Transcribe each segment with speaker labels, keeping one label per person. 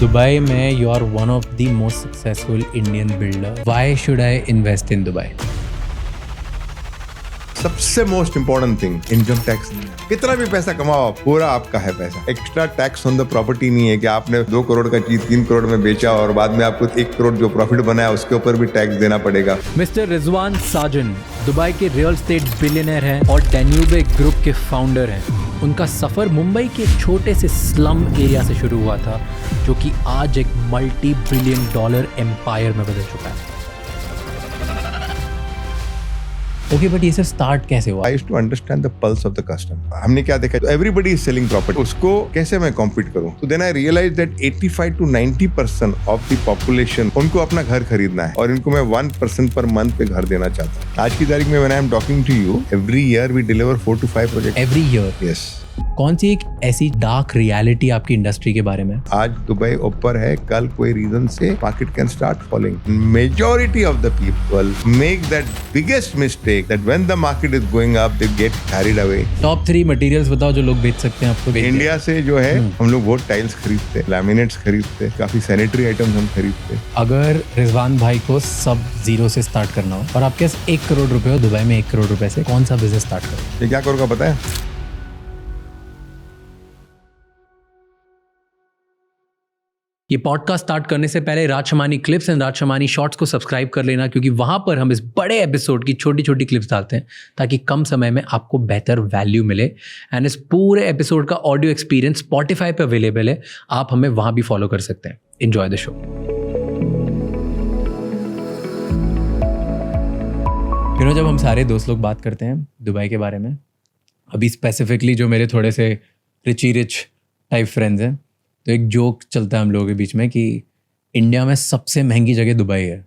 Speaker 1: Dubai में you are one of the most successful Indian builder. Why should I invest in Dubai?
Speaker 2: सबसे most important thing income tax. कितना भी पैसा कमाओ पूरा आपका है पैसा। Extra tax on the property नहीं है कि आपने 2 करोड़ का चीज 3 करोड़ में बेचा और बाद में आपको 1 करोड़ जो प्रॉफिट बनाया उसके ऊपर भी टैक्स देना पड़ेगा।
Speaker 1: मिस्टर रिजवान साजन दुबई के रियल एस्टेट बिलियनर हैं और डैन्यूबे ग्रुप के फाउंडर हैं। उनका सफ़र मुंबई के एक छोटे से स्लम एरिया से शुरू हुआ था जो कि आज एक मल्टी बिलियन डॉलर एम्पायर में बदल चुका है। ओके बट ये सब स्टार्ट कैसे हुआ?
Speaker 2: I used to understand the pulse of the customer. हमने क्या देखा, everybody is selling property. उसको कैसे मैं compete करूं? So then I realized that 85 to 90% of the population उनको अपना घर खरीदना है और इनको मैं 1% per month पे घर देना चाहता हूँ। आज की तारीख में when I am talking to you, every year we deliver 4 to 5 projects.
Speaker 1: Every year?
Speaker 2: Yes.
Speaker 1: कौन सी एक ऐसी डार्क रियलिटी आपकी इंडस्ट्री के बारे में?
Speaker 2: आज दुबई ऊपर है, कल कोई रीजन से market can start falling. Majority of the people make that biggest mistake that when the market is going up they get carried away.
Speaker 1: Top 3 materials बताओ जो लोग बेच सकते हैं आपको।
Speaker 2: इंडिया से जो है हम लोग बहुत टाइल्स खरीदते, लैमिनेट्स खरीदते, काफी सैनिटरी आइटम्स हम खरीदते।
Speaker 1: अगर रिजवान भाई को सब जीरो से स्टार्ट करना हो और आपके पास 1 करोड़ रुपए हो दुबई में, 1 करोड़ रुपए से कौन सा बिजनेस स्टार्ट करो?
Speaker 2: ये क्या करूँगा पता है?
Speaker 1: ये पॉडकास्ट स्टार्ट करने से पहले राजशमानी क्लिप्स एंड राजशमानी शॉर्ट्स को सब्सक्राइब कर लेना क्योंकि वहां पर हम इस बड़े एपिसोड की छोटी छोटी क्लिप्स डालते हैं ताकि कम समय में आपको बेहतर वैल्यू मिले। एंड इस पूरे एपिसोड का ऑडियो एक्सपीरियंस स्पॉटिफाई पे अवेलेबल है, आप हमें वहां भी फॉलो कर सकते हैं। Enjoy the show. जब हम सारे दोस्त लोग बात करते हैं दुबई के बारे में, अभी स्पेसिफिकली जो मेरे थोड़े से रिच टाइप फ्रेंड्स हैं, तो एक जोक चलता है हम लोगों के बीच में कि इंडिया में सबसे महंगी जगह दुबई है।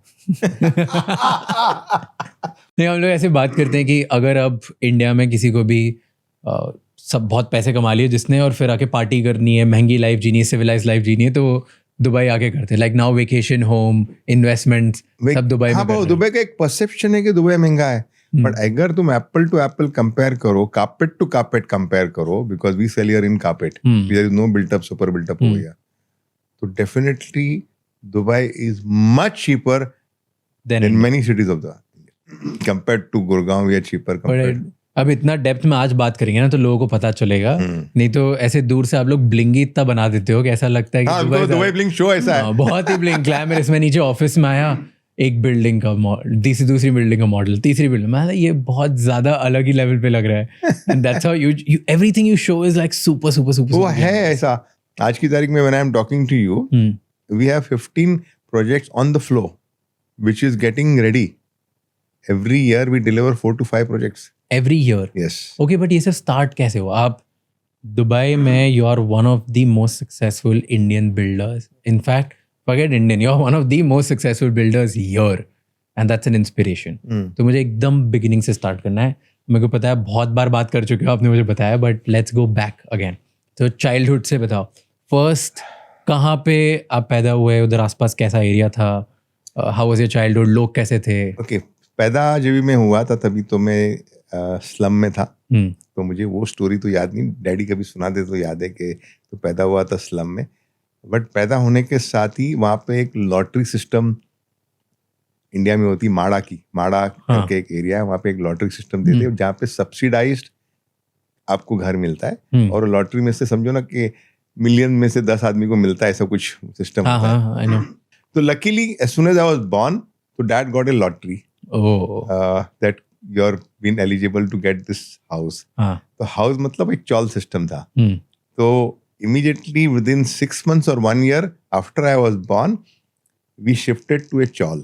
Speaker 1: नहीं, हम लोग ऐसे बात करते हैं कि अगर अब इंडिया में किसी को भी सब बहुत पैसे कमा लिए जिसने और फिर आके पार्टी करनी है, महंगी लाइफ जीनी है, सिविलाइज लाइफ जीनी है, तो वो दुबई आके करते हैं। Like now vacation home investments सब दुबई में।
Speaker 2: हाँ, दुबई का एक परसेप्शन है कि दुबई महंगा है, बट अगर तुम एप्पल टू एप्पल कंपेयर करो, कार्पेट टू कार्पेट कंपेयर करो, because we sell here in carpet, there is no built up super built up हो गया, तो definitely Dubai is much cheaper than many cities of the compared to Gurgaon. We are cheaper compared.
Speaker 1: अब इतना depth में आज बात करेंगे ना तो लोगों को पता चलेगा, नहीं तो ऐसे दूर से आप लोग ब्लिंगी इतना बना देते हो कि ऐसा लगता है कि
Speaker 2: दुबई ब्लिंग शो ऐसा है।
Speaker 1: बहुत ही ब्लिंग ग्लैमरस। मैं नीचे ऑफिस में आया, एक बिल्डिंग का मॉडल, दूसरी बिल्डिंग का मॉडल, तीसरी बिल्डिंग, मैं ये बहुत ज्यादा अलग ही लेवल पे लग रहा है। And that's how you everything you show is like super super super.
Speaker 2: वो है ऐसा। आज की तारीख में when I am talking to you, we have 15 projects on the flow which is getting ready. Every year we deliver 4 to 5 projects
Speaker 1: every year.
Speaker 2: Yes.
Speaker 1: Okay but ये सब start कैसे हुआ? आप दुबई में you are one of the most successful Indian builders. In fact forget Indian, you're one of the most successful builders here and that's an inspiration. तो मुझे एकदम beginning से स्टार्ट करना है। मेरे को पता है बहुत बार बात कर चुके हो आपने मुझे बताया, but let's go back again. तो चाइल्डहुड से बताओ, फर्स्ट कहाँ पे आप पैदा हुए, उधर आसपास कैसा एरिया था, हाउ वाज योर चाइल्डहुड, लोग कैसे थे?
Speaker 2: ओके, पैदा जब मैं हुआ था तभी तो मैं स्लम में था, तो मुझे वो स्टोरी तो याद नहीं, डैडी कभी सुनाते तो याद है कि तो पैदा हुआ था स्लम में। बट पैदा होने के साथ ही वहाँ पे एक लॉटरी सिस्टम इंडिया में होती, माड़ा करके एक एरिया है, वहाँ पे एक लॉटरी सिस्टम देते हैं जहाँ पे सब्सिडाइज्ड आपको घर मिलता है, और लॉटरी में से समझो ना कि मिलियन में से 10 आदमी को मिलता है, ऐसा कुछ सिस्टम होता है। तो luckily as soon as I was born, तो dad got a lottery that you are been eligible to get this house. तो हाउस मतलब एक चॉल सिस्टम था। तो immediately within 6 months or 1 year after I was born, we shifted to a chawl.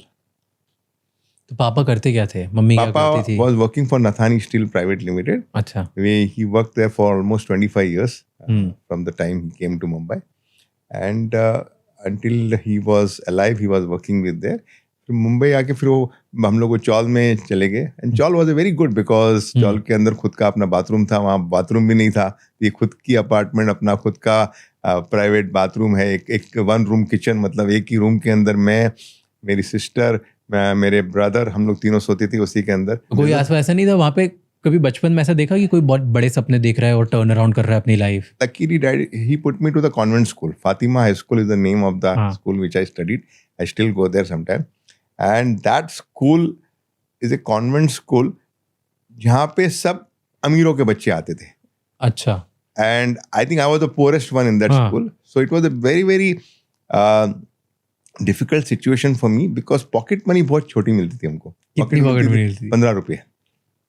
Speaker 1: तो पापा करते क्या थे, मम्मी क्या करती थी?
Speaker 2: Papa was working for Nathani Steel Private Limited.
Speaker 1: अच्छा।
Speaker 2: He worked there for almost 25 years from the time he came to Mumbai, and until he was alive, he was working with there. फिर मुंबई आके फिर वो हम लोग चौल में चले गए, and chawl was very good because chawl के अंदर खुद का अपना बाथरूम था, वहाँ बाथरूम भी नहीं था, ये खुद की अपार्टमेंट, अपना खुद का प्राइवेट बाथरूम है, एक 1 रूम किचन, मतलब एक ही रूम के अंदर मैं, मेरी सिस्टर, मेरे ब्रदर, हम लोग तीनों सोते थे उसी के अंदर।
Speaker 1: कोई आसपास ऐसा नहीं था वहाँ पे कभी बचपन में ऐसा देखा कि कोई बहुत बड़े सपने देख रहा है और टर्न अराउंड कर रहा है अपनी life?
Speaker 2: Luckily, Dad, he put me to the convent school. Fatima High School is the name of the school which I studied. I still go there sometime. And that school is a convent school जहाँ पे सब अमीरों के बच्चे आते थे.
Speaker 1: अच्छा.
Speaker 2: And I think I was the poorest one in that school. So it was a very, very difficult situation for me because pocket money बहुत छोटी मिलती थी हमको.
Speaker 1: कितनी पॉकेट मनी मिलती थी?
Speaker 2: 15 रुपये.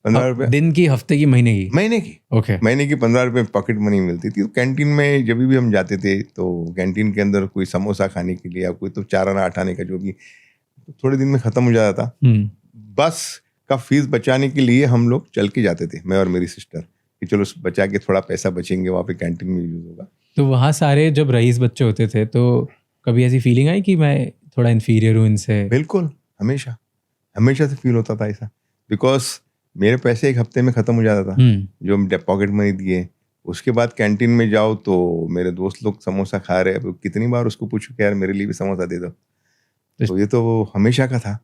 Speaker 2: 15 रुपये.
Speaker 1: दिन की, हफ्ते की, महीने की?
Speaker 2: महीने की.
Speaker 1: ओके.
Speaker 2: महीने की 15 रुपये पॉकेट मनी मिलती थी. तो कैंटीन में जब भी हम जाते थे तो कैंटीन के अंदर कोई समोसा खाने के लिए या कोई तो 4 आना 8 आने का जो भी तो थोड़े दिन में ख़त्म हो जाता था. बस का फीस बचाने के लिए हम लोग चल के जाते थे, मैं और मेरी सिस्टर, कि चलो बचा के थोड़ा पैसा बचेंगे, वहाँ पे कैंटीन में यूज़ होगा.
Speaker 1: तो वहाँ सारे जब रईस बच्चे होते थे तो कभी ऐसी फीलिंग आई कि मैं थोड़ा इन्फीरियर हूँ इनसे?
Speaker 2: बिल्कुल, हमेशा से फील होता था ऐसा, बिकॉज मेरे पैसे एक हफ्ते में ख़त्म हो जाता था जो हम पॉकेट मनी दिए. उसके बाद कैंटीन में जाओ तो मेरे दोस्त लोग समोसा खा रहे हैं, कितनी बार उसको पूछो कि यार मेरे लिए भी समोसा दे दो. तो ये तो हमेशा का था.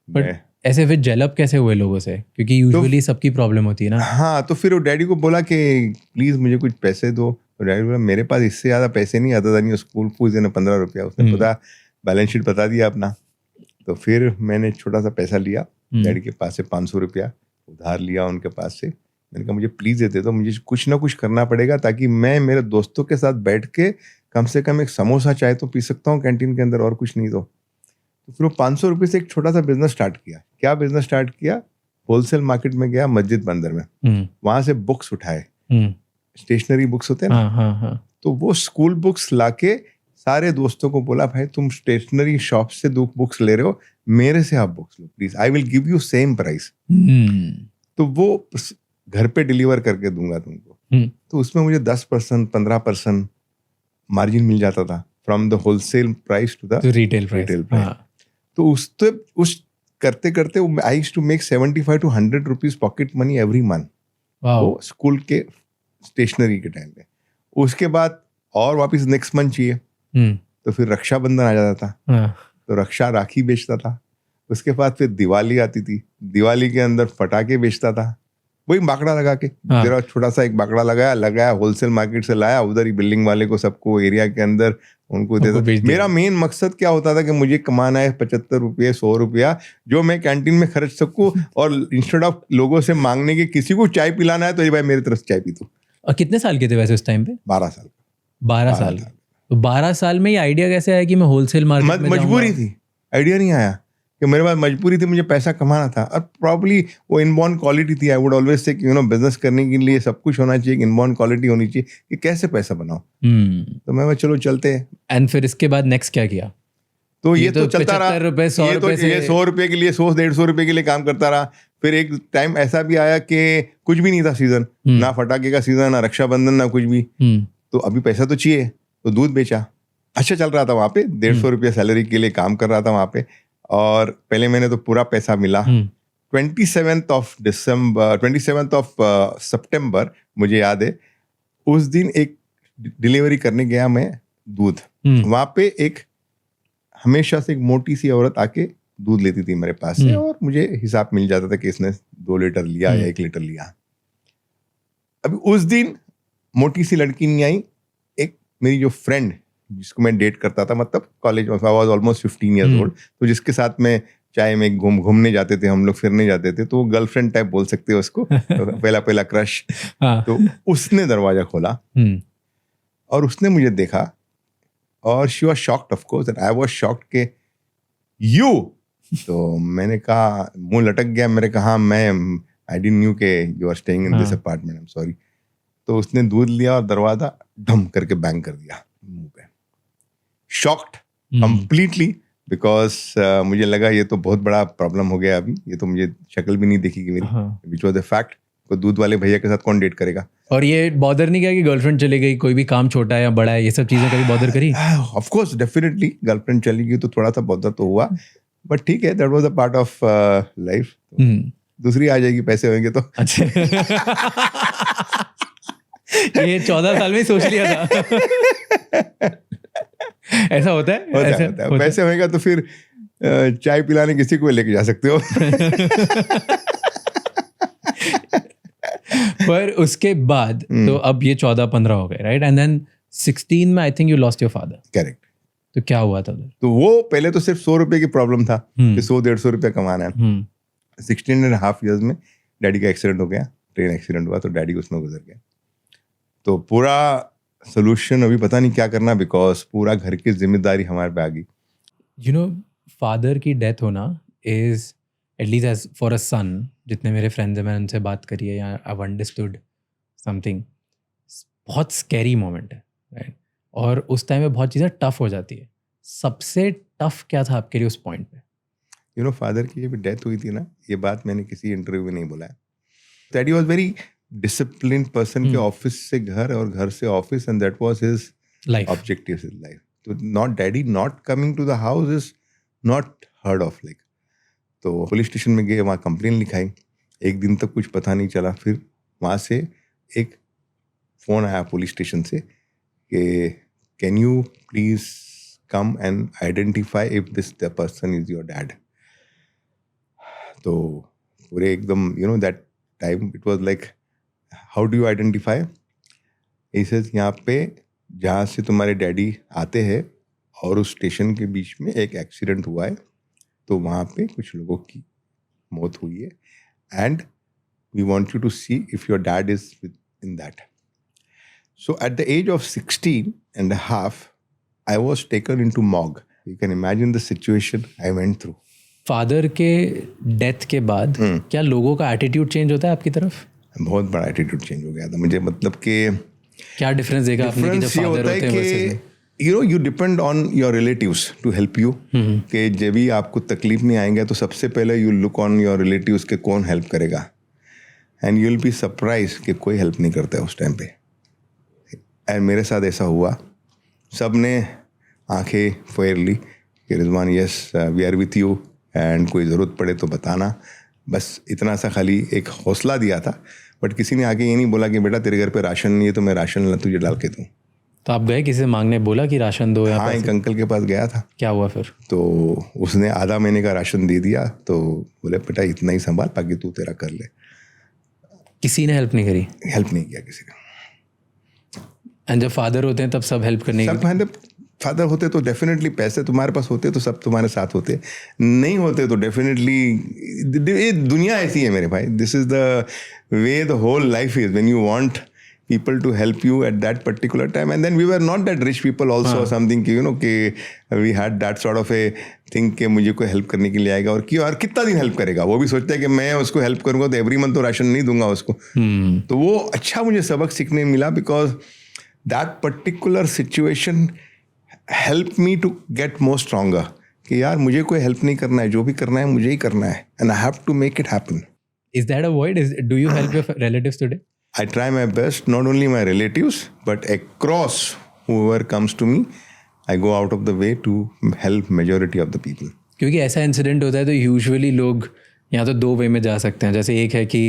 Speaker 1: बट ऐसे फिर जेलअप कैसे हुए लोगों से? क्योंकि यूजुअली सबकी प्रॉब्लम होती है ना.
Speaker 2: हाँ, तो फिर वो डैडी को बोला कि प्लीज़ मुझे कुछ पैसे दो. तो डैडी बोला मेरे पास इससे ज़्यादा पैसे नहीं आता था. नहीं, स्कूल फीस देना 15 रुपया. उसने पता बैलेंस शीट बता दिया अपना. तो फिर मैंने छोटा सा पैसा लिया डैडी के पास से, 500 रुपया उधार लिया उनके पास से. मैंने कहा मुझे प्लीज़ दे दे दो, मुझे कुछ ना कुछ करना पड़ेगा ताकि मैं मेरे दोस्तों के साथ बैठ के कम से कम एक समोसा चाय तो पी सकता हूँ कैंटीन के अंदर, और कुछ नहीं. तो फिर वो 500 रुपये से एक छोटा सा बिजनेस स्टार्ट किया. क्या बिजनेस स्टार्ट किया? होलसेल मार्केट में गया, मस्जिद बंदर में. वहाँ से बुक्स उठाए, स्टेशनरी बुक्स होते हैं ना. तो वो स्कूल बुक्स लाके सारे दोस्तों को बोला भाई तुम स्टेशनरी शॉप से बुक्स ले रहे हो, मेरे से आप books low please, I will give you same price. तो वो घर पे डिलीवर करके दूंगा तुमको. तो उसमें मुझे 10% 15% मार्जिन मिल जाता था from the wholesale price to the retail price. तो उस करते करते I used to make 75 to 100 rupees pocket money every month. वो स्कूल के स्टेशनरी के टाइम पे. उसके बाद और वापस नेक्स्ट मंथ चाहिए तो फिर रक्षाबंधन आ जाता था. तो रक्षा राखी बेचता था. उसके बाद फिर दिवाली आती थी, दिवाली के अंदर पटाखे बेचता था. वही बाकड़ा लगा के, जरा छोटा सा एक बाकड़ा लगाया होलसेल मार्केट से लाया, उधर ही बिल्डिंग वाले को सबको एरिया के अंदर उनको देता. मेरा मेन मकसद क्या होता था कि मुझे कमाना है 75 रुपये 100 रुपया जो मैं कैंटीन में खर्च सकूं, और इंस्टेड ऑफ लोगों से मांगने के किसी को चाय पिलाना है तो ये भाई मेरी तरफ से चाय पी तू.
Speaker 1: और कितने साल के थे वैसे उस टाइम पे?
Speaker 2: 12 साल.
Speaker 1: 12 साल. तो 12 साल में ये आइडिया कैसे आया कि मैं होलसेल मार्केट में?
Speaker 2: मजबूरी थी, आइडिया नहीं आया कि मेरे पास मजबूरी थी, मुझे पैसा कमाना था. और प्रॉब्ली वो इनबॉर्न क्वालिटी थी. I would always say business करने के लिए सब कुछ होना चाहिए, इनबॉर्न क्वालिटी होनी चाहिए कि कैसे पैसा बनाओ. तो मैं चलो चलते हैं.
Speaker 1: एंड फिर इसके बाद नेक्स्ट क्या किया?
Speaker 2: तो ये तो चलता रहा.
Speaker 1: 100
Speaker 2: रुपये के लिए 100-150 रुपये के लिए काम करता रहा. फिर एक टाइम ऐसा भी आया कि कुछ भी नहीं था सीजन, ना फटाके का सीजन, ना रक्षाबंधन, ना कुछ भी. तो अभी पैसा तो चाहिए, तो दूध बेचा. अच्छा चल रहा था वहाँ पे, 150 रुपये सैलरी के लिए काम कर रहा था वहाँ पे. और पहले महीने तो पूरा पैसा मिला. 27th of सितंबर मुझे याद है, उस दिन एक डिलीवरी करने गया मैं दूध. वहाँ पे एक हमेशा से एक मोटी सी औरत आके दूध लेती थी मेरे पास से, और मुझे हिसाब मिल जाता था कि इसने 2 लीटर लिया या 1 लीटर लिया. अभी उस दिन मोटी सी लड़की नहीं आई. एक मेरी जो फ्रेंड जिसको मैं डेट करता था, मतलब कॉलेज में, I was almost 15 years old, तो जिसके साथ में चाय में घूमने जाते थे हम लोग, फिरने जाते थे, तो गर्लफ्रेंड टाइप बोल सकते हो उसको. पहला क्रश. तो उसने दरवाजा खोला और उसने मुझे देखा, और she was shocked of course, and I was shocked के यू. तो मैंने कहा, मुंह लटक गया. मैंने कहा मैं आई डिडंट न्यू के you are staying in this apartment, I am sorry. तो उसने दूध लिया और दरवाजा ढम करके बैंग कर दिया मुंह पे. शॉक्ड कंप्लीटली, बिकॉज मुझे लगा ये तो बहुत बड़ा प्रॉब्लम हो गया. अभी ये तो मुझे शक्ल भी नहीं देखी मेरी, विच वाज द फैक्ट. तो दूध वाले भैया के साथ कौन डेट करेगा.
Speaker 1: और ये बॉदर नहीं किया कि गर्लफ्रेंड चली गई, कोई भी काम छोटा है या बड़ा है, ये सब चीजें कभी बॉदर करी?
Speaker 2: ऑफ कोर्स, डेफिनेटली गर्लफ्रेंड चली गई तो थोड़ा सा बॉदर तो हुआ, बट ठीक है, that was a part of life. दूसरी आ जाएगी, पैसे होंगे तो. अच्छा.
Speaker 1: ये 14 साल में ही सोच लिया था. ऐसा होता है?
Speaker 2: होता है. पैसे होएगा तो फिर चाय पिलाने किसी को लेके जा सकते हो.
Speaker 1: पर उसके बाद तो अब ये 14-15 हो गए, राइट? एंड देन 16 में I think you lost your father.
Speaker 2: Correct.
Speaker 1: तो क्या हुआ था उधर?
Speaker 2: तो वो पहले तो सिर्फ 100 रुपए की प्रॉब्लम था कि 100-150 रुपया कमाना है. 16.5 years में डैडी का एक्सीडेंट हो गया, ट्रेन एक्सीडेंट हुआ, तो डैडी उसमें गुजर गया. तो पूरा सोल्यूशन अभी पता नहीं क्या करना, बिकॉज पूरा घर की जिम्मेदारी हमारे पे आ गई.
Speaker 1: यू नो, फादर की डेथ होना is at least as for a son, जितने मेरे फ्रेंड्स हैं मैंने उनसे बात करी है या आई अंडरस्टूड समथिंग, बहुत स्कैरी मोमेंट है, राइट? और उस टाइम में बहुत चीज़ें टफ हो जाती है. सबसे टफ क्या था आपके लिए उस पॉइंट पे?
Speaker 2: यू नो, फादर की जब डेथ हुई थी ना, ये बात मैंने किसी इंटरव्यू में नहीं बोला है. Daddy was very discipline person, के ऑफिस से घर और घर से office, and that was his
Speaker 1: life,
Speaker 2: objective in life. तो not daddy not coming to the house is not heard of. Like, तो पुलिस स्टेशन में गए, वहाँ कंप्लेन लिखाई. एक दिन तक कुछ पता नहीं चला. फिर वहाँ से एक फ़ोन आया पुलिस स्टेशन से कि can you please come and identify if this the person is your dad. तो पूरे एकदम, you know, that time it was like, how do you identify? इसे यहाँ पे जहाँ से तुम्हारे डैडी आते हैं और उस स्टेशन के बीच में एक एक्सीडेंट हुआ है, तो वहाँ पे कुछ लोगों की मौत हुई है, and we want you to see if your dad is in that. So at the age of 16.5 I was taken into morgue. You can imagine the situation I went through.
Speaker 1: Father के death के बाद क्या लोगों का attitude change होता है आपकी तरफ?
Speaker 2: बहुत बड़ा एटीट्यूड चेंज हो गया था मुझे. मतलब कि
Speaker 1: क्या डिफरेंस देखा आपने कि जब फादर होते हैं वैसे?
Speaker 2: you depend on your relatives to help you. कि जब भी आपको तकलीफ नहीं आएंगे तो सबसे पहले you look on your relatives के कौन हेल्प करेगा, and you'll be surprised कि कोई हेल्प नहीं करता है उस टाइम पे. एंड मेरे साथ ऐसा हुआ. सब ने आंखें फेर ली कि Rizwan, yes we are with you, and कोई ज़रूरत पड़े तो बताना. बस इतना सा खाली एक हौसला दिया था, बट किसी ने आके ये नहीं बोला कि बेटा तेरे घर पे राशन नहीं है तो मैं राशन तुझे डाल के दूँ.
Speaker 1: तो आप गए किसी से मांगने, बोला कि राशन दो?
Speaker 2: हाँ, एक अंकल के पास गया था.
Speaker 1: क्या हुआ फिर?
Speaker 2: तो उसने आधा महीने का राशन दे दिया. तो बोले बेटा इतना ही संभाल, बाकी तू तेरा कर ले.
Speaker 1: किसी ने हेल्प नहीं करी?
Speaker 2: हेल्प नहीं किया किसी ने.
Speaker 1: एंड जब फादर होते हैं तब सब हेल्प करने
Speaker 2: सब फादर होते तो डेफिनेटली, पैसे तुम्हारे पास होते तो सब तुम्हारे साथ होते, नहीं होते तो डेफिनेटली. ये दुनिया ऐसी है मेरे भाई. This is the way the whole life is, when you want people to help you at that particular time. And then we were not that rich people also, or something, you know, कि we had that sort of a thing कि मुझे कोई help करने के लिए आएगा और कितना दिन हेल्प करेगा. वो भी सोचता है कि मैं उसको हेल्प करूँगा तो एवरी मंथ तो राशन नहीं दूंगा उसको. तो वो अच्छा मुझे सबक सीखने मिला, because that particular situation help me to get more stronger. कि यार मुझे कोई हेल्प नहीं करना है, जो भी करना है मुझे ही करना है, and I have to make it happen.
Speaker 1: Is that a void? Do you help your relatives today?
Speaker 2: I try my best, not only my relatives, but across whoever comes to me, I go out of the way to help majority of the people.
Speaker 1: क्योंकि ऐसा incident होता है तो usually लोग यहाँ तो दो वे में जा सकते हैं. जैसे एक है कि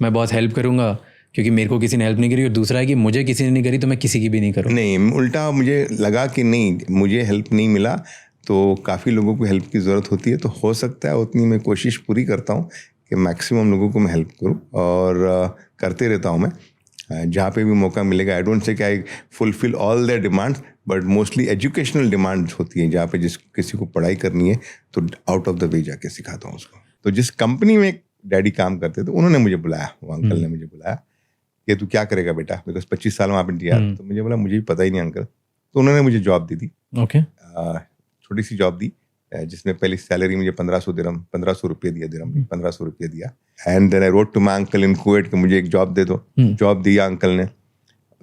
Speaker 1: मैं बहुत हेल्प करूँगा क्योंकि मेरे को किसी ने हेल्प नहीं करी, और दूसरा है कि मुझे किसी ने नहीं करी तो मैं किसी की भी नहीं करूँ. नहीं,
Speaker 2: उल्टा मुझे लगा कि नहीं, मुझे हेल्प नहीं मिला तो काफ़ी लोगों को हेल्प की ज़रूरत होती है. तो हो सकता है उतनी मैं कोशिश पूरी करता हूँ कि मैक्सिमम लोगों को मैं हेल्प करूँ, और करते रहता हूँ मैं जहाँ पे भी मौका मिलेगा. आई डोंट से कि I fulfil all there demands, but mostly educational demands होती हैं जहाँ पे किसी को पढ़ाई करनी है तो आउट ऑफ द वे जाके सिखाता हूँ उसको. तो जिस कंपनी में डैडी काम करते थे उन्होंने मुझे बुलाया, वो अंकल ने मुझे बुलाया कि तू क्या करेगा बेटा, बिकॉज 25 साल वहाँ पे दिया. तो मुझे बोला मुझे भी पता ही नहीं अंकल. तो उन्होंने मुझे जॉब दी थी.
Speaker 1: ओके.
Speaker 2: छोटी सी जॉब दी जिसमें पहली सैलरी मुझे 1500 रुपये दिया, दिरहम 1500 रुपये दिया. And then I wrote to my uncle in Kuwait कि मुझे एक जॉब दे दो. जॉब दिया अंकल ने.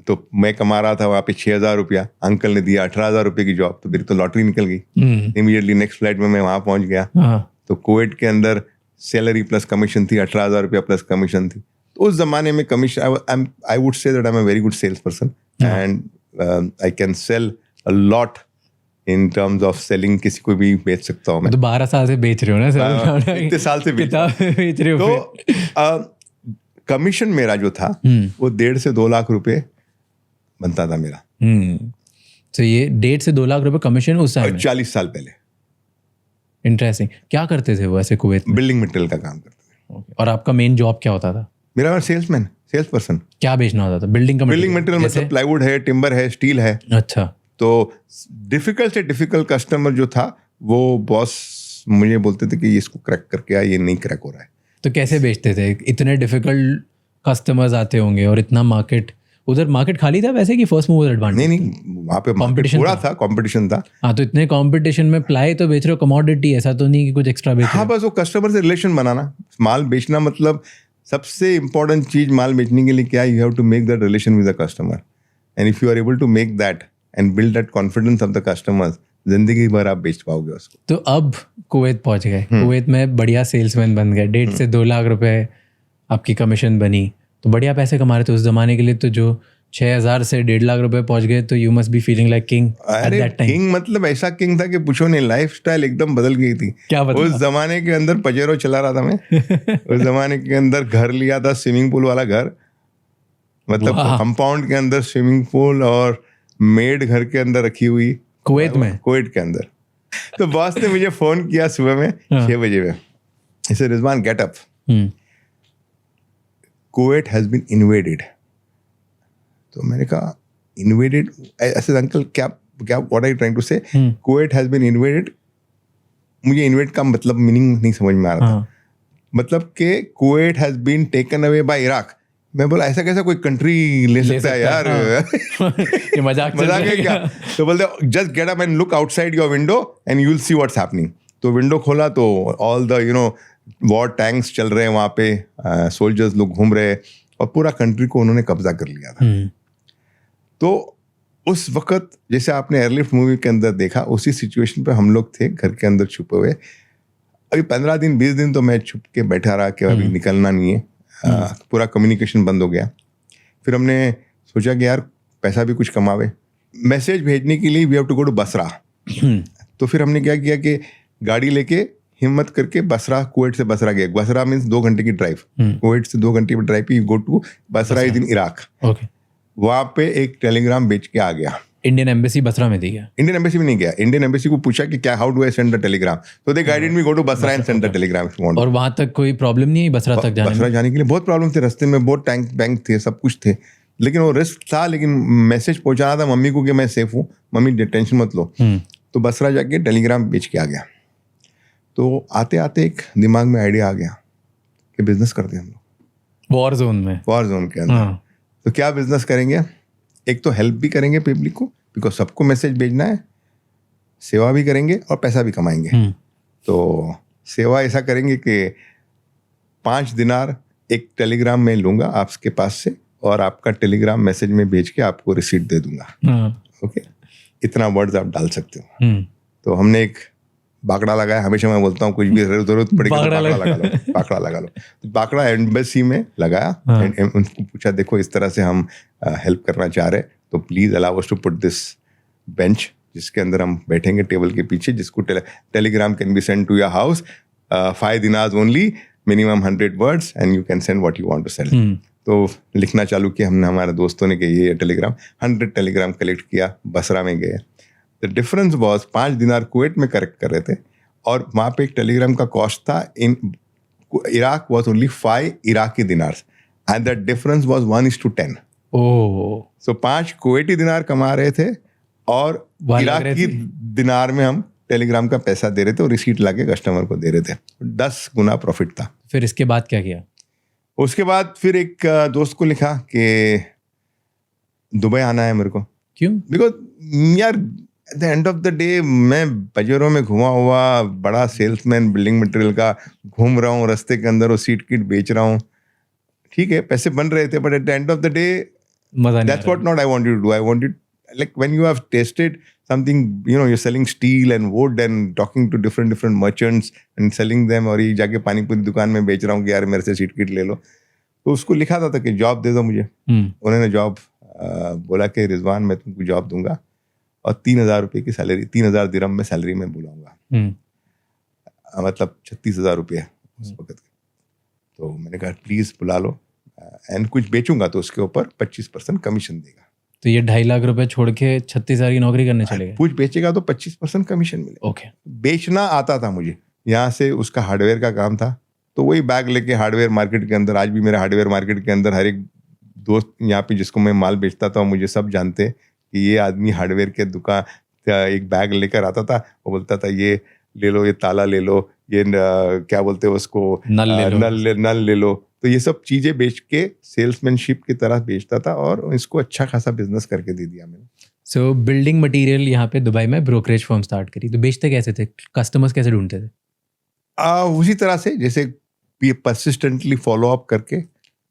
Speaker 2: तो मैं कमा रहा था वहाँ पे 6000 रुपया, अंकल ने दिया 18,000 रुपये की जॉब. तो मेरी तो लॉटरी निकल गई. इमीडिएटली नेक्स्ट फ्लाइट में मैं वहाँ पहुँच गया. तो कुवैत के अंदर सैलरी प्लस कमीशन थी, 18,000 रुपया प्लस कमीशन थी. तो उस जमाने में commission, I would say that I am a very good sales person, and I can sell a lot in terms of selling. किसी को भी बेच सकता हूँ मैं.
Speaker 1: तो 12 साल से बेच रहे हो ना सर?
Speaker 2: इतने साल से बेच
Speaker 1: रहे हो.
Speaker 2: तो कमीशन मेरा जो था वो 1.5 से 2 लाख रुपए बनता था मेरा.
Speaker 1: तो ये 1.5 से 2 लाख रुपए कमीशन उस टाइम
Speaker 2: 40 साल पहले.
Speaker 1: इंटरेस्टिंग. क्या करते थे वो ऐसे कुवैत में?
Speaker 2: बिल्डिंग मटेरियल का काम करते थे.
Speaker 1: और आपका मेन जॉब क्या होता था?
Speaker 2: मेरा सेल्समैन, सेल्स पर्सन।
Speaker 1: क्या बेचना होता था? बिल्डिंग का
Speaker 2: बिल्डिंग मटेरियल, मतलब प्लाईवुड है, टिम्बर है, स्टील है।
Speaker 1: अच्छा।
Speaker 2: तो डिफिकल्ट से डिफिकल्ट कस्टमर जो था वो बॉस मुझे बोलते थे कि इसको क्रैक करके आ, ये नहीं क्रैक हो रहा है।
Speaker 1: तो कैसे बेचते थे? इतने डिफिकल्ट कस्टमर्स आते होंगे और इतना मार्केट, उधर मार्केट खाली था वैसे कि फर्स्ट मूवर एडवांटेज?
Speaker 2: नहीं, वहाँ पे
Speaker 1: Competition
Speaker 2: पूरा था, कंपटीशन था।
Speaker 1: हाँ, तो इतने कंपटीशन में प्लाई तो बेच रहे हो, कमोडिटी, ऐसा तो नहीं कि कुछ एक्स्ट्रा बेच रहे
Speaker 2: हाँ,
Speaker 1: हो?
Speaker 2: बस वो कस्टमर से रिलेशन बनाना, माल बेचना, मतलब सबसे इम्पोर्टेंट चीज माल बेचने के लिए क्या, you have to make that relation with the customer, and if you are able to make that and build that confidence of the customers, जिंदगी भर आप बेच पाओगे उसको।
Speaker 1: तो अब कुवैत पहुंच गए, कुवैत में बढ़िया सेल्समैन बन गए, 1.5 से 2 लाख रुपए आपकी कमीशन बनी, तो बढ़िया पैसे कमा रहे थे उस जमाने के लिए। तो जो 6,000 से 1.5 लाख रुपए पहुंच गए, तो you must be feeling like king at that time.
Speaker 2: King मतलब ऐसा किंग था कि पूछो नहीं, लाइफस्टाइल एकदम बदल गई थी।
Speaker 1: क्या बदला?
Speaker 2: उस जमाने के अंदर पजेरो चला रहा था मैं। उस जमाने के अंदर घर लिया था, स्विमिंग पूल वाला घर, मतलब कंपाउंड के अंदर स्विमिंग पूल और मेड घर के अंदर रखी हुई,
Speaker 1: कुवैत में?
Speaker 2: कुवैत के अंदर। तो बॉस ने मुझे फोन किया सुबह में 6 बजे में, इसे Rizwan get up, Kuwait has been invaded. तो मैंने कहा इन्वेडेड? ऐसे अंकल क्या क्या what are you trying to say? Kuwait has been invaded. मुझे इन्वेड का मतलब मीनिंग नहीं समझ में आ रहा था। मतलब कि Kuwait has been taken away by Iraq. मैं बोला ऐसा कैसा कोई कंट्री ले सकता है यार?
Speaker 1: ये मजाक
Speaker 2: है क्या? तो बोलते just get up and look outside your window and you will see what's happening. तो विंडो खोला तो ऑल द वॉर टैंक्स चल रहे हैं वहाँ पे, सोल्जर्स लोग घूम रहे, और पूरा कंट्री को उन्होंने कब्जा कर लिया था। तो उस वक्त जैसे आपने एयरलिफ्ट मूवी के अंदर देखा, उसी सिचुएशन पे हम लोग थे, घर के अंदर छुपे हुए। अभी 15 दिन 20 दिन तो मैं छुप के बैठा रहा कि अभी निकलना नहीं है। पूरा कम्युनिकेशन बंद हो गया। फिर हमने सोचा कि यार पैसा भी कुछ कमावे, मैसेज भेजने के लिए we have to go to Basra. तो फिर हमने क्या किया कि गाड़ी लेके हिम्मत करके बसरा, कुवैत से बसरा गए। बसरा मीन्स 2 घंटे की ड्राइव, कुवैत से 2 घंटे की ड्राइव पे you go to Basra is in Iraq. वहाँ पे एक टेलीग्राम बेच के आ गया।
Speaker 1: इंडियन एम्बेसी बसरा में दी गया?
Speaker 2: इंडियन एम्बेसी में नहीं गया। इंडियन एम्बेसी को पूछा कि क्या, how do I send the telegram? तो they guided me go to Basra and send the telegram if you want.
Speaker 1: और वहां तक कोई प्रॉब्लम नहीं है बसरा तक जाने में?
Speaker 2: बसरा जाने के लिए बहुत प्रॉब्लम थे, रास्ते में बहुत टैंक बैंक थे, सब कुछ थे, लेकिन वो रिस्क था। लेकिन मैसेज पहुंचाना था मम्मी को कि मैं सेफ हूँ, मम्मी टेंशन मत लो। तो बसरा जाके टेलीग्राम बेच के आ गया। तो आते आते एक दिमाग में आइडिया आ गया कि बिजनेस करते हैं हम लोग
Speaker 1: वॉर जोन में,
Speaker 2: वॉर जोन के अंदर। तो क्या बिजनेस करेंगे? एक तो हेल्प भी करेंगे पब्लिक को, बिकॉज सबको मैसेज भेजना है, सेवा भी करेंगे और पैसा भी कमाएंगे। तो सेवा ऐसा करेंगे कि 5 दिनार एक टेलीग्राम में लूंगा आपके पास से, और आपका टेलीग्राम मैसेज में भेज के आपको रिसीट दे दूंगा। ओके, इतना वर्ड्स आप डाल सकते हो। तो हमने एक बाकड़ा लगाया। हमेशा मैं बोलता हूँ कुछ भी जरूरत पड़ेगी तो बाकड़ा लगा लो, बाकड़ा लगा लो। तो बाकड़ा एम्बेसी में लगाया, उनको पूछा देखो इस तरह से हम हेल्प करना चाह रहे, तो please allow us to put this bench, जिसके अंदर हम बैठेंगे टेबल के पीछे, जिसको telegram can be send to your house, 5 dinars only, minimum 100 words, and you can send what you want to sell. तो लिखना चालू किया हमने, हमारे दोस्तों ने कि ये टेलीग्राम, 100 टेलीग्राम कलेक्ट किया, बसरा में गए। द डिफरेंस वॉज 5 दिनार कुवैत में करेक्ट कर रहे थे, और वहाँ पे एक टेलीग्राम का कॉस्ट था in Iraq was only 5 Iraqi dinars, and the difference was 1:10। So 5 Kuwaiti dinar कमा रहे थे और इराकी दिनार में हम टेलीग्राम का पैसा दे रहे थे और रिसीट लाके कस्टमर को दे रहे थे। 10 गुना प्रॉफिट था।
Speaker 1: फिर इसके बाद क्या किया?
Speaker 2: उसके बाद फिर एक दोस्त को लिखा कि दुबई आना है मेरे को।
Speaker 1: क्यों?
Speaker 2: बिकॉज यार eight the end of the day मैं बजेरों में घुमा हुआ बड़ा सेल्समैन बिल्डिंग मटेरियल का घूम रहा हूँ, रास्ते के अंदर वो सीट किट बेच रहा हूँ, ठीक है पैसे बन रहे थे, but at the end of the day that's what not I wanted to do. I wanted like when you have tasted something, you're selling steel and wood and talking to different merchants and selling them, और ये जाके पानी पूरी दुकान में बेच रहा हूँ कि यार मेरे से सीट किट ले लो। तो उसको लिखा था कि जॉब दे दो मुझे। उन्होंने जॉब बोला कि रिजवान मैं तुमको जॉब दूंगा और 3,000 रुपये की सैलरी, 3,000 दिरहम में सैलरी में बुलाऊंगा, मतलब 36,000 रुपये उस वक्त के। तो मैंने कहा प्लीज बुला लो, एंड कुछ बेचूंगा तो उसके ऊपर 25% कमीशन देगा।
Speaker 1: तो ये 2.5 लाख रुपए छोड़ के 36,000 की नौकरी करने चले गए?
Speaker 2: कुछ बेचेगा तो 25% कमीशन मिलेगा।
Speaker 1: ओके।
Speaker 2: बेचना आता था मुझे, यहाँ से उसका हार्डवेयर का काम था, तो वही बैग लेके हार्डवेयर मार्केट के अंदर, आज भी मेरे हार्डवेयर मार्केट के अंदर हर एक दोस्त यहाँ पे जिसको मैं माल बेचता था मुझे सब जानते कि ये आदमी हार्डवेयर के दुकान एक बैग लेकर आता था, वो बोलता था ये ले लो, ये ताला ले लो, ये क्या बोलते हैं उसको, नल ले लो। तो ये सब चीजें बेच के सेल्समैनशिप की तरह बेचता था और इसको अच्छा खासा बिजनेस करके दे दिया मैंने।
Speaker 1: सो बिल्डिंग मटेरियल यहाँ पे दुबई में ब्रोकरेज फर्म स्टार्ट करी, तो बेचते कैसे थे, कस्टमर्स कैसे ढूंढते थे?
Speaker 2: उसी तरह से जैसे परसिस्टेंटली फॉलो अप करके।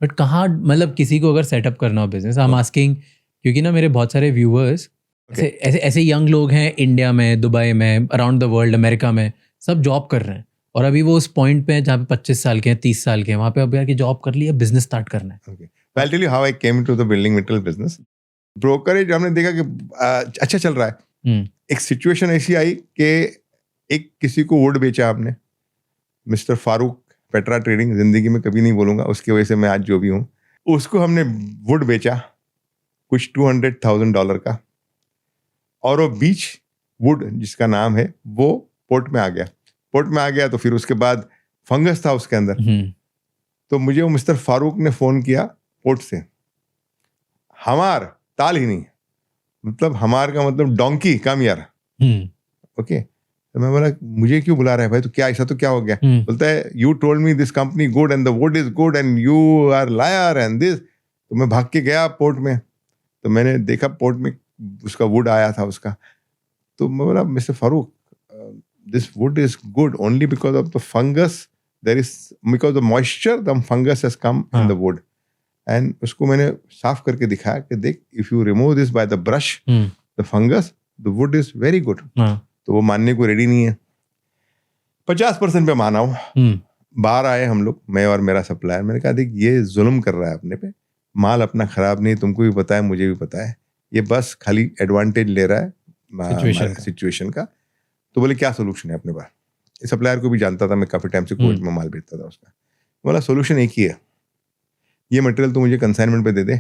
Speaker 1: बट कहाँ, मतलब किसी को अगर सेटअप करना हो बिजनेस, आई एम आस्किंग, क्योंकि ना मेरे बहुत सारे व्यूअर्स ऐसे यंग लोग हैं इंडिया में, दुबई में, अराउंड द वर्ल्ड, अमेरिका में, सब जॉब कर रहे हैं और अभी वो उस पॉइंट पे हैं जहाँ पे 25 साल के हैं, 30 साल के हैं, वहाँ पे अब यार जॉब कर लिया, बिजनेस स्टार्ट करना है।
Speaker 2: Okay. So I'll tell you how I came into the building material business. Brokerage हमने देखा कि अच्छा चल रहा है। एक सिचुएशन ऐसी आई कि एक किसी को वुड बेचा आपने, मिस्टर फारूक, पेट्रा ट्रेडिंग, जिंदगी में कभी नहीं बोलूंगा, उसकी वजह से मैं आज जो भी हूँ। उसको हमने वुड बेचा कुछ $200,000 का, और वो बीच वुड जिसका नाम है वो पोर्ट में आ गया। तो फिर उसके बाद फंगस था उसके अंदर। तो मुझे वो मिस्टर फारूक ने फोन किया पोर्ट से, हमार ताल ही नहीं, मतलब हमार का मतलब डोंकी कम यार। ओके, तो मैं बोला मुझे क्यों बुला रहा है भाई, तो क्या ऐसा तो क्या हो गया? बोलता है you told me this company good and the wood is good and you are liar and this. तो मैं भाग के गया पोर्ट में, तो मैंने देखा पोर्ट में उसका वुड आया था उसका। तो मैं बोला mister Farooq, this wood is good only because of the fungus, there is because the moisture the fungus has come in the wood. And उसको मैंने साफ करके दिखाया कि देख, if you remove this by the brush the fungus, the wood is very good. तो वो मानने को रेडी नहीं है। 50% पे माना हूँ। बाहर आए हम लोग, मैं और मेरा सप्लायर, मैंने कहा देख ये जुल्म कर रहा है अपने पे, माल अपना खराब नहीं, तुमको भी पता है मुझे भी पता है, ये बस खाली एडवांटेज ले रहा है सिचुएशन का। तो बोले क्या सोल्यूशन है अपने पास? सप्लायर को भी जानता था, मैं काफी टाइम से कोविड में माल बेचता था उसका। बोला सोल्यूशन एक ही है, ये मटेरियल तो मुझे कंसाइनमेंट पे दे दे।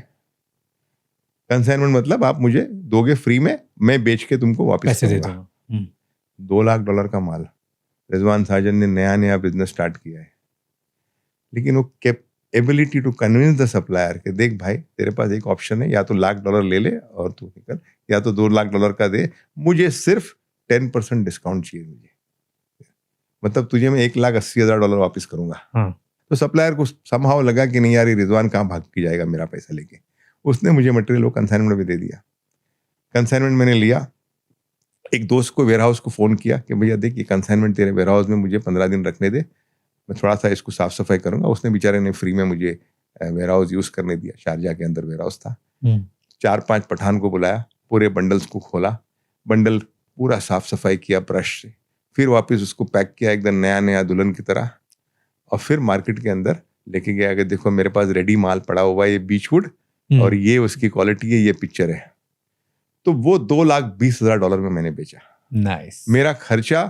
Speaker 2: कंसाइनमेंट मतलब आप मुझे दोगे फ्री में, मैं बेच के तुमको वापस दे दूंगा। $2 लाख का माल रिजवान साजन ने नया बिजनेस स्टार्ट किया है, लेकिन वो ability to convince the supplier कि देख भाई तेरे पास एक ऑप्शन है, या तो $1 लाख ले ले और तू निकल, या तो $2 लाख का दे, मुझे सिर्फ 10% डिस्काउंट चाहिए मुझे, मतलब तुझे मैं $1,80,000 वापस करूंगा। तो सप्लायर को समहाउ लगा कि नहीं यार ये रिजवान कहाँ भाग के जाएगा मेरा पैसा लेके। उसने मुझे मटेरियल वो कंसाइनमेंट में दे दिया। कंसाइनमेंट मैंने लिया, एक दोस्त को वेयर हाउस को फ़ोन किया कि भैया देख ये कंसाइनमेंट तेरे वेयर हाउस में मुझे 15 दिन रखने दे, मैं थोड़ा सा इसको साफ सफाई करूंगा। उसने बेचारे ने फ्री में मुझे वेयर हाउस यूज़ करने दिया। शारजा के अंदर वेयर हाउस था। 4-5 पठान को बुलाया, पूरे बंडल्स को खोला, बंडल पूरा साफ सफाई किया ब्रश से, फिर वापस उसको पैक किया एकदम नया दुल्हन की तरह, और फिर मार्केट के अंदर लेके गया कि देखो मेरे पास रेडी माल पड़ा हुआ है, ये बीच वुड और ये उसकी क्वालिटी है, ये पिक्चर है। तो वो $2,20,000 में मैंने बेचा।
Speaker 1: नाइस।
Speaker 2: मेरा खर्चा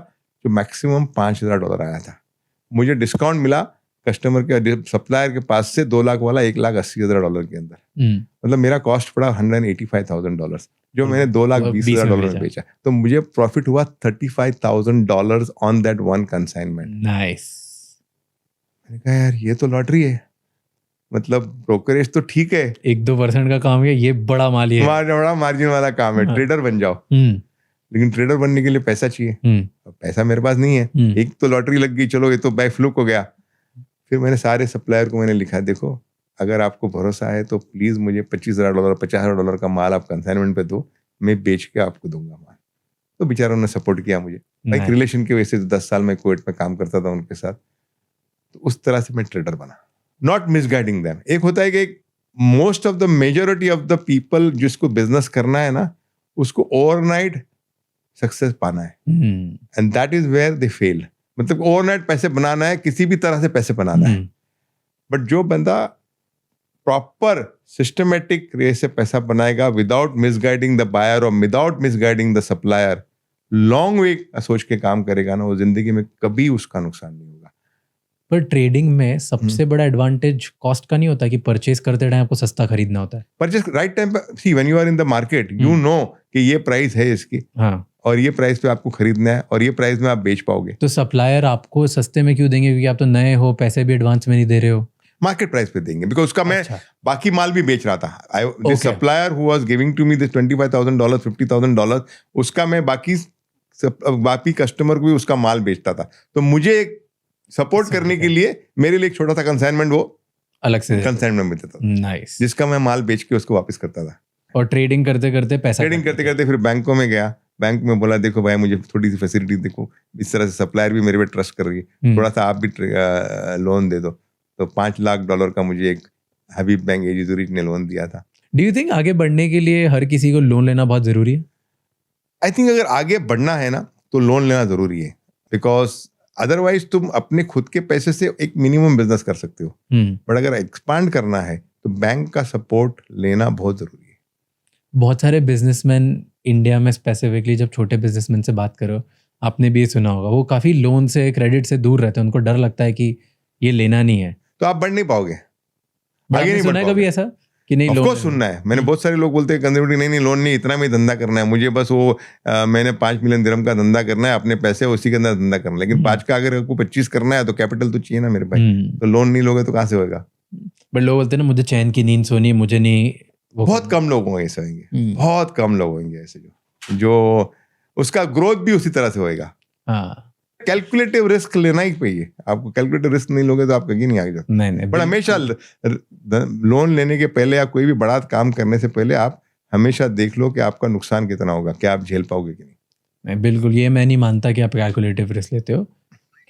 Speaker 2: जो मैक्सिमम $5,000 आया था, मुझे डिस्काउंट मिला कस्टमर के, सप्लायर के पास से 2 लाख वाला $1,80,000 के अंदर। मतलब मेरा कॉस्ट पड़ा $185,000, जो मैंने $2,20,000 में बेचा। तो मुझे प्रॉफिट हुआ $35,000 on that one consignment.
Speaker 1: Nice.
Speaker 2: मैंने कहा यार ये तो लॉटरी है, मतलब ब्रोकरेज तो ठीक है,
Speaker 1: 1-2% का काम है, ये बड़ा माल है,
Speaker 2: बड़ा मार्जिन वाला काम है। ट्रेडर बन जाओ, लेकिन ट्रेडर बनने के लिए पैसा चाहिए, पैसा मेरे पास नहीं है। एक तो लॉटरी लग गई, चलो ये तो बाय फ्लूक हो गया। फिर मैंने सारे सप्लायर को मैंने लिखा, देखो अगर आपको भरोसा है तो प्लीज मुझे $25,000 $50,000 का माल आप कंसाइनमेंट पे दो, मैं बेच के आपको दूंगा माल। तो बेचारों ने सपोर्ट किया मुझे, एक रिलेशन की वजह से 10 साल में कुवैत में काम करता था उनके साथ। तो उस तरह से मैं ट्रेडर बना, नॉट मिसगाइडिंग देम। एक होता है कि most of the majority of the people जिसको बिजनेस करना है ना, उसको ओवरनाइट सक्सेस पाना है, and that is where they fail. मतलब ओवरनाइट पैसे बनाना है, किसी भी तरह से पैसे बनाना है, बट जो बंदा प्रॉपर सिस्टमेटिक वे से पैसा बनाएगा विदाउट मिसगाइडिंग द बायर और without misguiding the supplier, long way सोच के काम करेगा ना, वो जिंदगी में कभी उसका नुकसान नहीं होगा।
Speaker 1: पर ट्रेडिंग में सबसे बड़ा एडवांटेज कॉस्ट का नहीं होता कि परचेज करते टाइम आपको सस्ता खरीदना होता है?
Speaker 2: परचेज राइट टाइम पे, see when you are in the market you know कि ये प्राइस है इसकी, और ये प्राइस पे आपको खरीदना है और ये प्राइस में आप बेच पाओगे।
Speaker 1: तो सप्लायर आपको सस्ते में क्यों देंगे? क्योंकि आप तो नए हो, पैसे भी एडवांस में नहीं दे रहे हो।
Speaker 2: मार्केट प्राइस पे देंगे, बिकॉज उसका मैं
Speaker 1: अच्छा।
Speaker 2: बाकी माल भी बेच रहा था. The
Speaker 1: Okay.
Speaker 2: Supplier who was giving to me this $25,000 $50,000, उसका मैं बाकी कस्टमर को भी उसका माल बेचता था. तो मुझे सपोर्ट
Speaker 1: समझ
Speaker 2: करने के
Speaker 1: गया।
Speaker 2: लिए मेरे लिए एक छोटा सा कंसाइनमेंट वो
Speaker 1: अलग से
Speaker 2: कंसाइनमेंट में देता था,
Speaker 1: नाइस.
Speaker 2: जिसका मैं माल बेच के उसको वापस करता था.
Speaker 1: और ट्रेडिंग करते करते पैसा
Speaker 2: ट्रेडिंग करते करते फिर बैंकों में गया. बैंक में बोला देखो भाई मुझे थोड़ी सी फैसिलिटी देखो, इस तरह से सप्लायर भी मेरे पे ट्रस्ट कर रही है, थोड़ा सा आप भी लोन दे दो. तो $5 लाख का मुझे एक हबीब बैंक एजी ज़ुरिच ने लोन दिया था.
Speaker 1: डू यू थिंक आगे बढ़ने के लिए हर किसी को लोन लेना बहुत जरूरी है?
Speaker 2: आई थिंक अगर आगे बढ़ना है ना तो लोन लेना जरूरी है, बिकॉज अदरवाइज तुम अपने खुद के पैसे से एक मिनिमम बिजनेस कर सकते हो, बट अगर एक्सपांड करना है तो बैंक का सपोर्ट लेना बहुत जरूरी है.
Speaker 1: बहुत सारे बिजनेसमैन इंडिया में स्पेसिफिकली, जब छोटे बिजनेसमैन से बात करो, आपने भी ये सुना होगा, वो काफ़ी लोन से क्रेडिट से दूर रहते हैं. उनको डर लगता है कि ये लेना नहीं है.
Speaker 2: तो आप बढ़ नहीं पाओगे,
Speaker 1: But
Speaker 2: आगे
Speaker 1: आपने
Speaker 2: नहीं
Speaker 1: सुना
Speaker 2: बढ़
Speaker 1: है कभी
Speaker 2: पाओगे.
Speaker 1: ऐसा कि नहीं
Speaker 2: Of
Speaker 1: लोन
Speaker 2: course सुनना है. मैंने बहुत सारे लोग बोलते हैं कंजर्वेटिव, नहीं लोन नहीं, इतना में ही धंधा करना है मुझे, बस वो मैंने 5 मिलियन दिरहम का धंधा करना है, अपने पैसे उसी के अंदर धंधा करना है. लेकिन 5 का अगर आपको 25 करना है तो कैपिटल तो चाहिए ना मेरे भाई. तो लोन नहीं लोगे तो कहाँ से होगा.
Speaker 1: बट लोग बोलते हैं ना, मुझे चैन की नींद सोनी, मुझे नहीं वो
Speaker 2: बहुत कम लोग होंगे ऐसे होंगे,
Speaker 1: हम्म।
Speaker 2: बहुत कम लोग होंगे ऐसे जो उसका ग्रोथ भी उसी तरह से होएगा.
Speaker 1: हाँ,
Speaker 2: कैलकुलेटिव रिस्क लेना ही चाहिए आपको. कैलकुलेटिव रिस्क नहीं लोगे तो आप कहीं नहीं आगे जाओगे.
Speaker 1: नहीं
Speaker 2: पर हमेशा लोन लेने के पहले या कोई भी बड़ा काम करने से पहले आप हमेशा देख लो कि आपका नुकसान कितना होगा, क्या आप झेल पाओगे कि नहीं.
Speaker 1: बिल्कुल, ये मैं नहीं मानता कि आप कैलकुलेटिव रिस्क लेते हो.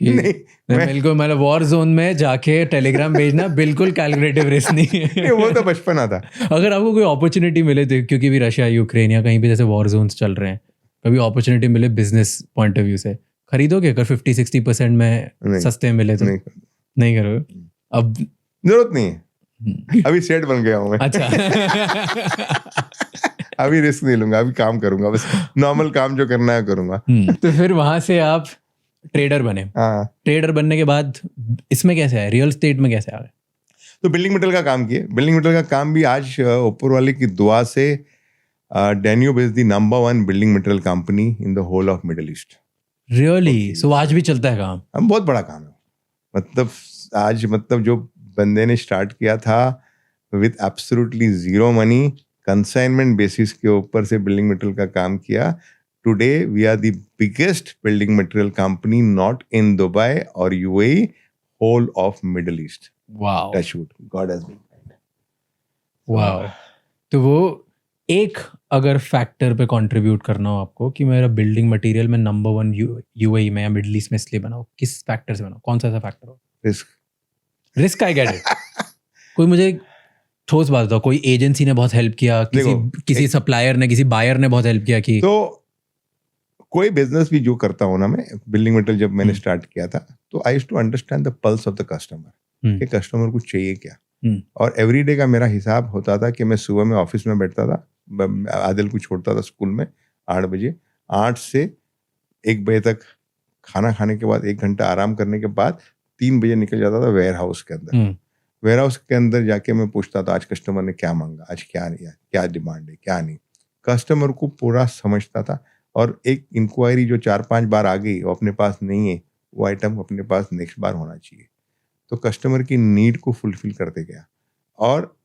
Speaker 1: कि
Speaker 2: नहीं,
Speaker 1: बिल्कुल, मतलब वॉर जोन में जाके टेलीग्राम भेजना बिल्कुल कैलकुलेटिव रिस्क नहीं है.
Speaker 2: वो तो बचपना था.
Speaker 1: अगर आपको कोई अपॉर्चुनिटी मिले तो, क्योंकि भी रशिया यूक्रेन या कहीं भी जैसे वॉर जोन्स चल रहे हैं, कभी अपॉर्चुनिटी मिले बिजनेस पॉइंट ऑफ व्यू से, खरीदोगे? अगर 50-60% में
Speaker 2: नहीं,
Speaker 1: सस्ते मिले तो नहीं करोगे? अब
Speaker 2: जरूरत नहीं है, अभी सेट बन गया हूँ मैं.
Speaker 1: अच्छा.
Speaker 2: अभी रिस्क नहीं लूंगा, अभी काम करूंगा, बस नॉर्मल काम जो करना है करूंगा.
Speaker 1: तो फिर वहां से आप ट्रेडर बने.
Speaker 2: हाँ,
Speaker 1: ट्रेडर बनने के बाद इसमें कैसे आए, रियल स्टेट में कैसे आ गए?
Speaker 2: तो बिल्डिंग मटेरियल का काम किए. बिल्डिंग मटेरियल का काम भी आज ऊपर वाले की दुआ से Danube is the number 1 building material company in the whole of middle east.
Speaker 1: Really? So आज भी चलता है काम?
Speaker 2: हम बहुत बड़ा काम है. मतलब आज जो बंदे ने स्टार्ट किया था with absolutely zero money, consignment basis के ऊपर से बिल्डिंग मटेरियल का काम किया. Today we are the biggest building material company not in Dubai और UAE, whole of middle east.
Speaker 1: Wow,
Speaker 2: touch wood, God has been kind.
Speaker 1: Wow. तो वो एक अगर फैक्टर पे कंट्रीब्यूट करना हो आपको कि मेरा बिल्डिंग मटेरियल में नंबर 1 यूएई में या मिडिल ईस्ट में इसलिए बनाओ, किस फैक्टर से बनाओ? कौन सा ऐसा फैक्टर हो? रिस्क. I get it. कोई मुझे ठोस बात बताओ, कोई एजेंसी ने बहुत हेल्प किया, किसी सप्लायर ने, किसी बायर ने बहुत हेल्प किया कि
Speaker 2: तो कोई बिजनेस भी जो करता हूँ ना मैं, बिल्डिंग मटेरियल जब मैंने स्टार्ट किया था तो I used to understand the pulse of the customer, कि कस्टमर को चाहिए क्या. और एवरी डे का मेरा हिसाब होता था कि मैं सुबह में ऑफिस में बैठता था, आदिल को छोड़ता था स्कूल में 8 बजे, 8 से 1 बजे तक खाना खाने के बाद 1 घंटा आराम करने के बाद 3 बजे निकल जाता था वेयर हाउस के अंदर. वेयर हाउस के अंदर जाके मैं पूछता था आज कस्टमर ने क्या मांगा, आज क्या नहीं है, क्या डिमांड है, क्या नहीं. कस्टमर को पूरा समझता था, और एक इंक्वायरी जो 4-5 बार आ गई वो अपने पास नहीं है, वो आइटम अपने पास नेक्स्ट बार होना चाहिए. तो कस्टमर की नीड को फुलफिल करते गया. और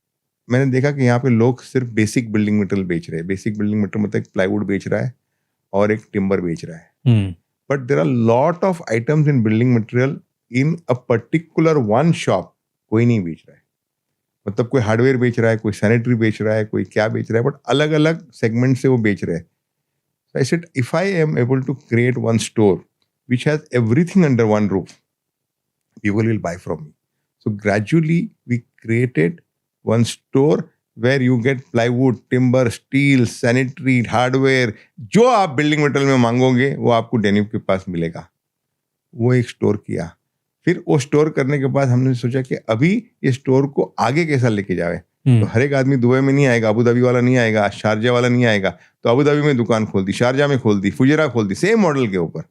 Speaker 2: मैंने देखा कि यहाँ पे लोग सिर्फ बेसिक बिल्डिंग मटेरियल बेच रहे हैं. बेसिक बिल्डिंग मटेरियल मतलब एक प्लाईवुड बेच रहा है और एक टिम्बर बेच रहा है. But there are lot of items in building material in a particular one shop. कोई नहीं बेच रहा है. मतलब कोई हार्डवेयर बेच रहा है, कोई सैनिटरी बेच रहा है, कोई क्या बेच रहा है, बट अलग अलग सेगमेंट से वो बेच रहे हैं. I said, if I am able to create one store which has everything under one roof, people will buy from me. So gradually we created one store where you get plywood, timber, steel, sanitary, hardware. जो आप building material में मांगोगे वो आपको Danube के पास मिलेगा. वो एक स्टोर किया. फिर वो स्टोर करने के बाद हमने सोचा कि अभी ये स्टोर को आगे कैसा लेके जाए. तो हर एक आदमी दुबई में नहीं आएगा, अबू धाबी वाला नहीं आएगा, शारजा वाला नहीं आएगा. तो अबू धाबी में दुकान खोल दी, शारजा में खोल दी, फुजेरा खोल दी, सेम मॉडल के ऊपर.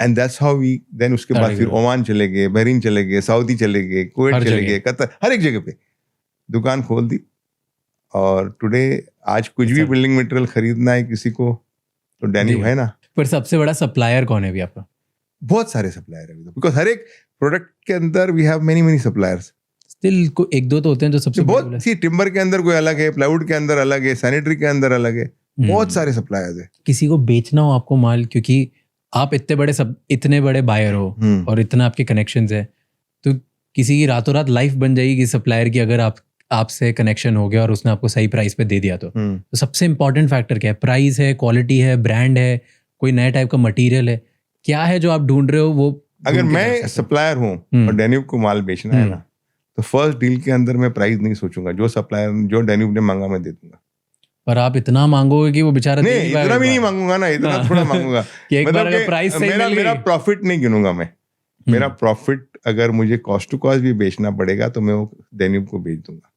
Speaker 2: And that's how we then उसके बाद फिर ओमान चले गए, बहरीन चले गए, सऊदी चले गए, कुवैत चले गए, कतर, हर एक जगह पे दुकान खोल दी. और टुडे आज कुछ भी बिल्डिंग मटेरियल खरीदना है किसी को तो डैन्यूब है ना.
Speaker 1: पर सबसे बड़ा सप्लायर कौन है अभी आपका?
Speaker 2: बहुत सारे सप्लायर है, बिकॉज हर एक प्रोडक्ट के अंदर we have many suppliers.
Speaker 1: Still एक दो तो होते हैं जो सबसे
Speaker 2: बहुत सी, टिम्बर के अंदर कोई अलग है, प्लाईवुड के अंदर अलग है, सैनिटरी के अंदर अलग है, बहुत सारे सप्लायर्स है।
Speaker 1: किसी को बेचना हो आपको माल, क्योंकि आप इतने बड़े बायर हो और इतना आपके कनेक्शंस है, तो किसी की रातों रात लाइफ बन जाएगी कि सप्लायर की, अगर आपसे कनेक्शन हो गया और उसने आपको सही प्राइस पे दे दिया तो सबसे इंपॉर्टेंट फैक्टर क्या है? प्राइस है, क्वालिटी है, ब्रांड है, कोई नया टाइप का मटेरियल है, क्या है जो आप ढूंढ रहे हो? वो
Speaker 2: अगर मैं सप्लायर हूँ और डेन्यूब को माल बेचना है ना, तो फर्स्ट डील के अंदर मैं प्राइस नहीं सोचूंगा, जो डेन्यूब ने मांगा मैं दे दूंगा।
Speaker 1: पर आप इतना मांगोगे कि वो बेचारा
Speaker 2: नहीं, इतना भी नहीं मांगूंगा ना, इतना थोड़ा मांगूंगा
Speaker 1: कि एक बार अगर प्राइस सही मिल गई,
Speaker 2: मेरा प्रॉफिट नहीं गिनूंगा मैं। मेरा प्रॉफिट अगर मुझे कॉस्ट टू कॉस्ट भी बेचना पड़ेगा तो मैं वो डेन्यूब को बेच दूंगा,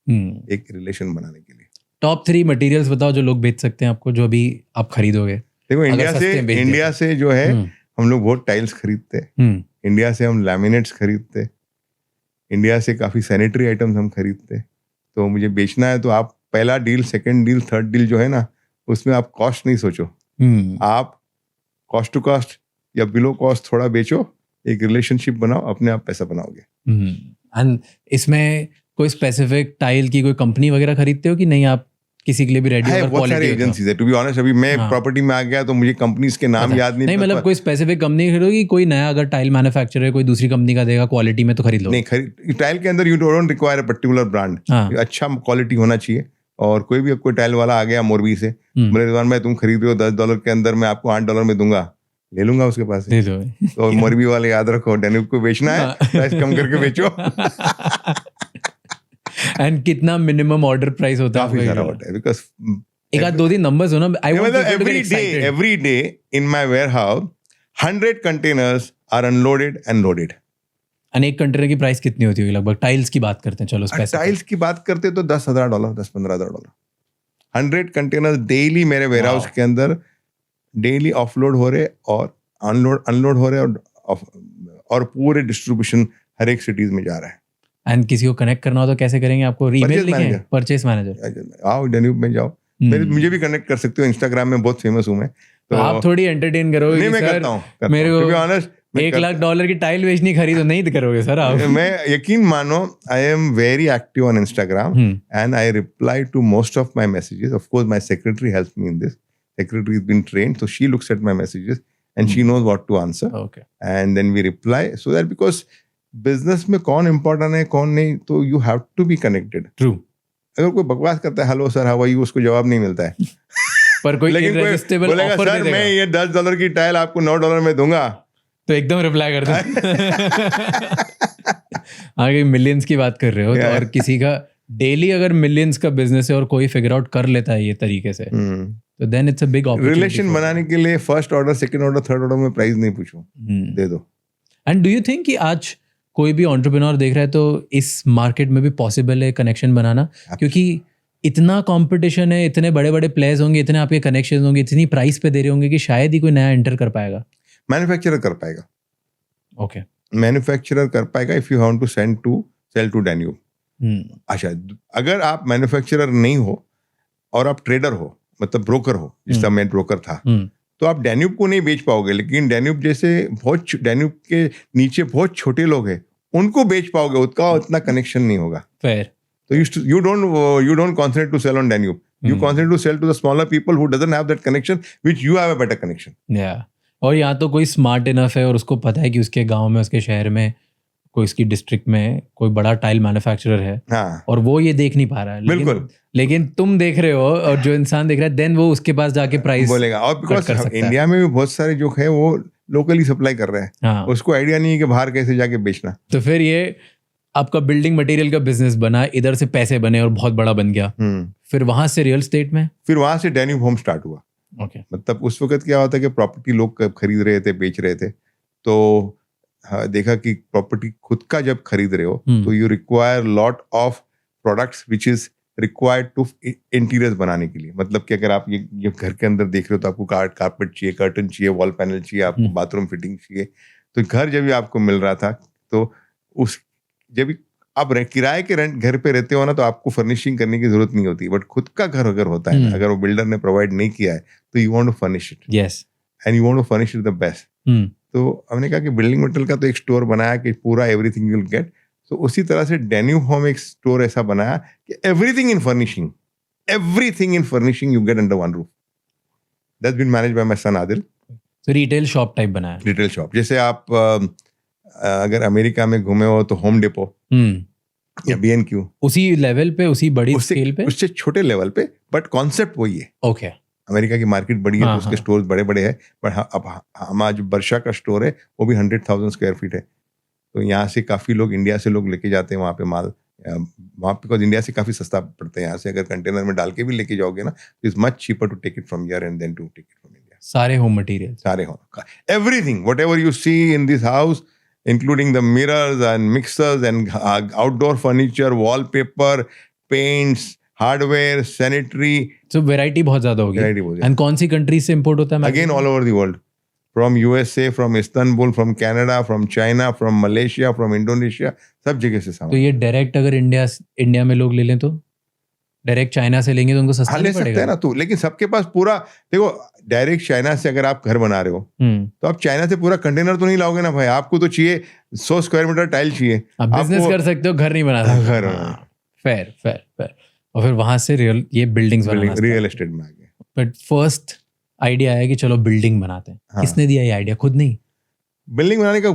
Speaker 2: एक रिलेशन बनाने के लिए।
Speaker 1: टॉप 3 मटेरियल्स बताओ जो लोग बेच सकते हैं आपको, जो अभी आप खरीदोगे।
Speaker 2: देखो, इंडिया से जो है हम लोग बहुत टाइल्स खरीदते हैं, इंडिया से हम लैमिनेट्स खरीदते, इंडिया से काफी सैनिटरी आइटम्स हम खरीदते। तो मुझे बेचना है तो आप पहला deal, second deal, third deal जो है ना, उसमें आप कॉस्ट नहीं सोचो, आप कॉस्ट टू कॉस्ट या बिलो कॉस्ट थोड़ा बेचो, एक रिलेशनशिप बनाओ, अपने आप पैसा बनाओगे।
Speaker 1: एंड इसमें कोई स्पेसिफिक टाइल की कोई कंपनी वगैरह खरीदते हो कि नहीं, आप किसी के लिए भी रेडी?
Speaker 2: बहुत सारी एजेंसीज है, टू बी ऑनेस्ट। अभी मैं प्रॉपर्टी में आ गया तो मुझे कंपनीज के नाम याद नहीं।
Speaker 1: मतलब कोई स्पेसिफिक कंपनी खरीदोगी, कोई नया अगर टाइल मैन्युफैक्चरर है, कोई दूसरी कंपनी का देगा क्वालिटी में, तो खरीद लो।
Speaker 2: नहीं, टाइल के अंदर you don't require a particular brand, अच्छा क्वालिटी होना चाहिए। और कोई भी कोई टाइल वाला आ गया मोरबी से, बोले रिजवान भाई तुम खरीद रहे हो $10 के अंदर, मैं आपको $8 में दूंगा, ले लूंगा उसके पास से। तो मोरबी वाले याद रखो, डेन्यूब को बेचना है, प्राइस कम करके बेचो।
Speaker 1: एंड कितना मिनिमम ऑर्डर प्राइस होता है?
Speaker 2: काफी सारा होता है, बिकॉज
Speaker 1: एक आध 2-3 नंबर्स हो ना।
Speaker 2: Every day in my warehouse 100 containers are unloaded and loaded.
Speaker 1: एक कंटेनर की प्राइस कितनी होती होगी लगभग? टाइल्स की बात करते हैं, चलो
Speaker 2: टाइल्स की बात करते तो $10,000, $15,000। 100 कंटेनर डेली मेरे वेयरहाउस के अंदर डेली ऑफलोड हो रहे और अनलोड हो रहे, और पूरे डिस्ट्रीब्यूशन हर एक सिटीज में जा रहा है।
Speaker 1: एंड किसी को कनेक्ट करना हो तो कैसे करेंगे? आपको ईमेल लिखें, परचेस मैनेजर,
Speaker 2: आओ डेन्यूब में जाओ, मुझे भी कनेक्ट कर सकते हो, इंस्टाग्राम में बहुत फेमस हूं मैं। तो
Speaker 1: आप थोड़ी एंटरटेन करोगे?
Speaker 2: नहीं, मैं करता हूँ,
Speaker 1: मेरे को
Speaker 2: ऑनेस्ट
Speaker 1: $1,00,000 की टाइल बेचनी खरीदो, नहीं करोगे सर आप?
Speaker 2: मैं यकीन मानो, I am very active on Instagram and I reply to most of my messages. Of course my secretary helps me in this. Secretary is been trained, so she looks at my messages and she knows what to answer.
Speaker 1: Okay.
Speaker 2: And then we reply, so that because business में कौन important है कौन नहीं, तो you have to be connected.
Speaker 1: True.
Speaker 2: अगर कोई बकवास करता है hello sir how are you, उसको जवाब नहीं मिलता है।
Speaker 1: पर कोई irresistible
Speaker 2: बोलेगा सर मैं ये $10 की टाइल आपको $9 में दूंगा,
Speaker 1: तो एकदम रिप्लाई कर दो। आगे मिलियंस की बात कर रहे हो, तो और किसी का डेली अगर मिलियंस का बिजनेस है और कोई फिगर आउट कर लेता है ये तरीके से, तो then it's a big opportunity.
Speaker 2: Relation बनाने के लिए first order, second order, third order में प्राइस नहीं पूछो, दे दो।
Speaker 1: एंड डू यू थिंक कि आज कोई भी एंटरप्रेन्योर देख रहा है तो इस मार्केट में भी पॉसिबल है कनेक्शन बनाना? क्योंकि इतना कंपटीशन है, इतने बड़े बड़े प्लेयर्स होंगे, इतने आपके कनेक्शंस होंगे, इतनी प्राइस पे दे रहे होंगे कि शायद ही कोई नया एंटर कर पाएगा।
Speaker 2: मैन्युफैक्चरर कर पाएगा।
Speaker 1: ओके,
Speaker 2: मैन्युफैक्चरर कर पाएगा if you want to sell to Danube. अच्छा, अगर आप मैन्युफैक्चरर नहीं हो और आप ट्रेडर हो, मतलब ब्रोकर हो, जिसका मैं ब्रोकर था, तो आप डेन्यूब को नहीं बेच पाओगे, लेकिन डेन्यूब जैसे डेन्यूब के नीचे बहुत छोटे लोग हैं उनको बेच पाओगे, उसका उतना कनेक्शन नहीं होगा।
Speaker 1: फेयर।
Speaker 2: तो you don't concentrate to sell on Danube. You concentrate to sell to the smaller people who doesn't have that connection, which you have a better connection.
Speaker 1: Yeah. और यहाँ तो कोई स्मार्ट इनफ है और उसको पता है कि उसके गांव में, उसके शहर में, कोई उसकी डिस्ट्रिक्ट में कोई बड़ा टाइल मैन्युफैक्चरर है,
Speaker 2: हाँ,
Speaker 1: और वो ये देख नहीं पा रहा है।
Speaker 2: बिल्कुल।
Speaker 1: लेकिन तुम देख रहे हो और जो इंसान देख रहा है, देन वो उसके पास जाके प्राइस
Speaker 2: बोलेगा। और बिकॉज इंडिया में भी बहुत सारे जो है वो लोकली सप्लाई कर रहे हैं,
Speaker 1: हाँ,
Speaker 2: उसको आइडिया नहीं है कि बाहर कैसे जाके बेचना।
Speaker 1: तो फिर ये आपका बिल्डिंग मटेरियल का बिजनेस बना, इधर से पैसे बने और बहुत बड़ा बन गया, फिर वहां से रियल स्टेट में,
Speaker 2: फिर वहां से डेन्यूब होम स्टार्ट हुआ।
Speaker 1: Okay.
Speaker 2: मतलब उस वक्त क्या होता है कि प्रॉपर्टी लोग खरीद रहे थे, बेच रहे थे, तो हाँ, देखा कि प्रॉपर्टी खुद का जब खरीद रहे हो तो you require lot of products which is required to interiors बनाने के लिए। मतलब कि अगर आप ये घर के अंदर देख रहे हो तो आपको कारपेट चाहिए, कर्टन चाहिए, वॉल पैनल चाहिए, आपको बाथरूम फिटिंग चाहिए। तो घर जब भी आपको मिल रहा था, तो उस जब आप किराए के रेंट घर पे रहते हो ना, तो आपको फर्निशिंग करने की जरूरत नहीं होती। बट खुद का घर अगर होता है, अगर वो बिल्डर ने प्रोवाइड नहीं किया है, तो you want to furnish it.
Speaker 1: Yes,
Speaker 2: and you want to furnish it the best. तो हमने कहा कि बिल्डिंग मटेरियल का तो एक स्टोर बनाया कि पूरा एवरीथिंग यू विल गेट. तो उसी तरह से डेन्यूब होम एक स्टोर ऐसा बनाया कि everything in furnishing you get under one roof. That's been managed by my son Adil.
Speaker 1: तो रिटेल शॉप टाइप बनाया.
Speaker 2: रिटेल शॉप जैसे आप अगर अमेरिका में घूमे हो तो होम डिपो या B&Q,
Speaker 1: उसी लेवल पे, उसी बड़ी स्केल पे,
Speaker 2: उससे छोटे लेवल पे, बट कॉन्सेप्ट वही है.
Speaker 1: ओके.
Speaker 2: अमेरिका की मार्केट बड़ी है तो उसके स्टोर बड़े बड़े हैं. बट अब हमारा जो वर्षा का स्टोर है वो भी 100,000 स्क्वायर फीट है. तो यहाँ से काफ़ी लोग, इंडिया से लोग लेके जाते हैं वहाँ पे माल. वहाँ पे बिकॉज इंडिया से काफ़ी सस्ता पड़ता है. यहाँ से अगर कंटेनर में डाल के भी लेके जाओगे ना, is much cheaper to take it from here and then to take it from India.
Speaker 1: सारे होम मटेरियल,
Speaker 2: सारे home, everything whatever you see in this house, including the mirrors and mixers and outdoor furniture, wallpaper, paints, hardware, sanitary.
Speaker 1: So variety बहुत ज़्यादा होगी.
Speaker 2: Variety बहुत ज़्यादा.
Speaker 1: And कौन सी country से import होता है?
Speaker 2: Again all over the world. From USA, from Istanbul, from Canada, from China, from Malaysia, from Indonesia, सब जगह से सामान.
Speaker 1: तो ये डायरेक्ट अगर इंडिया में लोग ले लें तो डायरेक्ट चाइना से लेंगे तो उनको सस्ता नहीं पड़ेगा?
Speaker 2: सकते हैं ना. तो लेकिन सबके पास पूरा, देखो डायरेक्ट चाइना से अगर आप घर बना रहे हो तो आप चाइना से पूरा कंटेनर तो नहीं लाओगे ना भाई. आपको तो चाहिए 100 स्क्वायर मीटर टाइल चाहिए.
Speaker 1: आप बिजनेस कर सकते हो, घर नहीं बना सकते.
Speaker 2: घर
Speaker 1: फेयर. और फिर वहां से ये बिल्डिंग्स बनाना,
Speaker 2: रियल एस्टेट में आ गए.
Speaker 1: बट फर्स्ट आइडिया आया कि चलो बिल्डिंग बनाते हैं. किसने दिया ये आइडिया? खुद नहीं?
Speaker 2: बिल्डिंग बनाने का,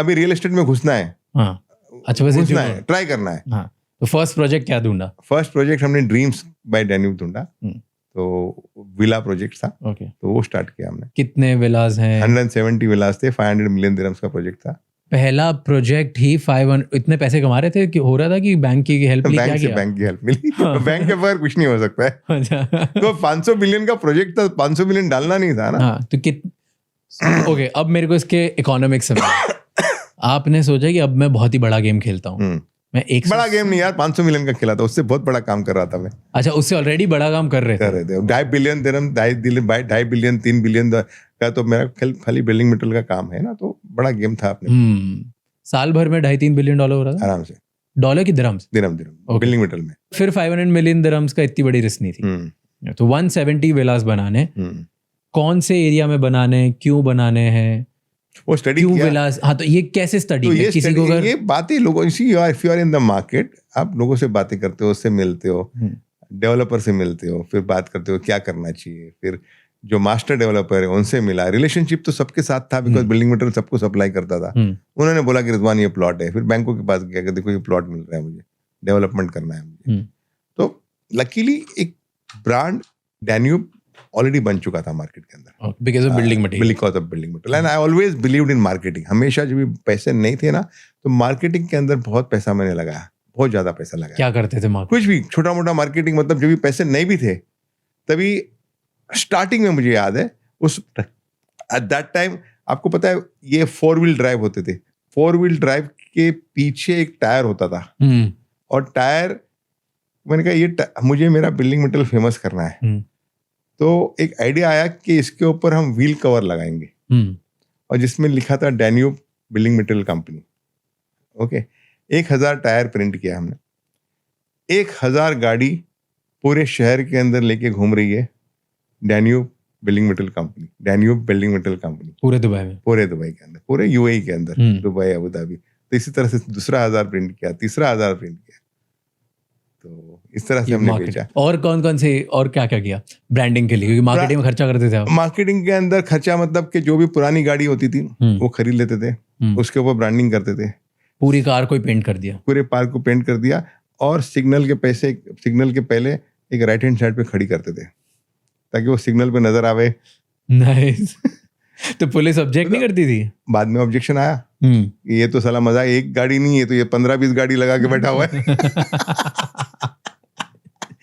Speaker 2: अभी रियल एस्टेट में घुसना है.
Speaker 1: अच्छा, वैसे
Speaker 2: घुसना है, ट्राई करना है.
Speaker 1: तो फर्स्ट प्रोजेक्ट क्या ढूंढा?
Speaker 2: फर्स्ट प्रोजेक्ट हमने ड्रीम्स बाय डेन्यूब ढूंढा. तो विला प्रोजेक्ट था.
Speaker 1: ओके.
Speaker 2: तो वो स्टार्ट किया हमने.
Speaker 1: कितने विलास हैं?
Speaker 2: 170 विलास थे. 500 मिलियन दिरहम्स का प्रोजेक्ट था.
Speaker 1: पहला प्रोजेक्ट ही 500. इतने पैसे कमा रहे थे कि हो रहा था कि बैंक की हेल्प ली?
Speaker 2: बैंक की हेल्प मिली. बैंक के बगैर कुछ नहीं हो सकता है. तो 500 बिलियन का प्रोजेक्ट था, 500 बिलियन डालना नहीं था ना.
Speaker 1: तो ओके, अब मेरे को इसके इकोनॉमिक्स समझ. आपने सोचा कि अब मैं बहुत ही बड़ा गेम खेलता हूँ. मैं एक
Speaker 2: बड़ा गेम नहीं यार, 500 मिलियन का खेला था, उससे बहुत बड़ा काम कर रहा था मैं.
Speaker 1: अच्छा, उससे ऑलरेडी बड़ा काम कर रहे थे.
Speaker 2: 2.5 बिलियन दिरहम, 2.5 बिलियन 3 बिलियन का तो मेरा खाली बिल्डिंग मटेरियल का काम है ना. तो बड़ा गेम था अपने.
Speaker 1: साल भर में $2.5-3 बिलियन हो रहा था
Speaker 2: आराम से.
Speaker 1: डॉलर की दिरहम्स?
Speaker 2: दिरहम बिल्डिंग मटेरियल में.
Speaker 1: फिर 500 मिलियन दिरहम्स का इतनी बड़ी रिस्क नहीं थी. तो 170 विलास बनाने, कौन से एरिया में बनाने, क्यों बनाने हैं,
Speaker 2: वो स्टडी
Speaker 1: क्यों
Speaker 2: किया.
Speaker 1: विलास? हाँ, तो ये कैसे स्टडी
Speaker 2: तो
Speaker 1: किया? किसी को अगर
Speaker 2: ये बातें लोगों, if you are in the market, आप लोगों से बातें करते हो, उससे मिलते हो, डेवलपर से मिलते हो, फिर बात करते हो क्या करना चाहिए. फिर जो मास्टर डेवलपर है उनसे मिला. रिलेशनशिप तो सबके साथ था, बिकॉज बिल्डिंग मटेरियल सबको सप्लाई करता था. उन्होंने बोला कि रिजवान ये प्लॉट है. फिर बैंकों के पास गया कि देखो ये प्लॉट मिल रहा है, मुझे डेवलपमेंट करना है मुझे. तो लकीली एक ब्रांड डेन्यूब ऑलरेडी बन चुका था मार्केट के अंदर,
Speaker 1: because of building material.
Speaker 2: Because of building material. And I always believed in marketing. हमेशा जब भी पैसे नहीं थे ना, तो मार्केटिंग के अंदर बहुत पैसा मैंने लगाया, बहुत ज्यादा पैसा लगाया.
Speaker 1: क्या करते थे मार्केटिंग?
Speaker 2: कुछ भी छोटा मोटा मार्केटिंग, मतलब जब भी पैसे नहीं भी थे, तभी स्टार्टिंग में मुझे याद है, उस एट दैट टाइम आपको पता है ये 4 व्हील ड्राइव होते थे. 4 व्हील ड्राइव के पीछे एक टायर होता था. और टायर, मैंने कहा ये मुझे मेरा बिल्डिंग मटेरियल फेमस करना है. तो एक आइडिया आया कि इसके ऊपर हम व्हील कवर लगाएंगे, और जिसमें लिखा था Danube building material company. Okay. 1000 tyre print किया हमने. 1000 गाड़ी पूरे शहर के अंदर लेके घूम रही है, Danube building material company, Danube building material company.
Speaker 1: पूरे दुबई में? पूरे
Speaker 2: दुबई के अंदर, पूरे UAE के अंदर, दुबई, अबू धाबी. तो इसी तरह से दूसरा 1000 प्रिंट किया, तीसरा 1000 प्रिंट किया. तो इस तरह से हमने बेचा.
Speaker 1: और कौन से, और क्या क्या किया ब्रांडिंग के लिए? क्योंकि मार्केटिंग में खर्चा करते थे आप.
Speaker 2: मार्केटिंग के अंदर खर्चा मतलब कि जो भी पुरानी गाड़ी होती थी वो खरीद लेते थे, उसके ऊपर ब्रांडिंग करते थे.
Speaker 1: पूरी कार को पेंट कर दिया? पूरे
Speaker 2: कार को पेंट कर दिया. और सिग्नल के पहले एक राइट हैंड साइड पे खड़ी करते थे, ताकि वो सिग्नल पे नजर आवे.
Speaker 1: नाइस. तो पुलिस ऑब्जेक्ट नहीं करती थी? बाद
Speaker 2: में ऑब्जेक्शन आया, ये तो साला मजा, एक गाड़ी नहीं है तो ये 15-20 गाड़ी लगा के बैठा हुआ है.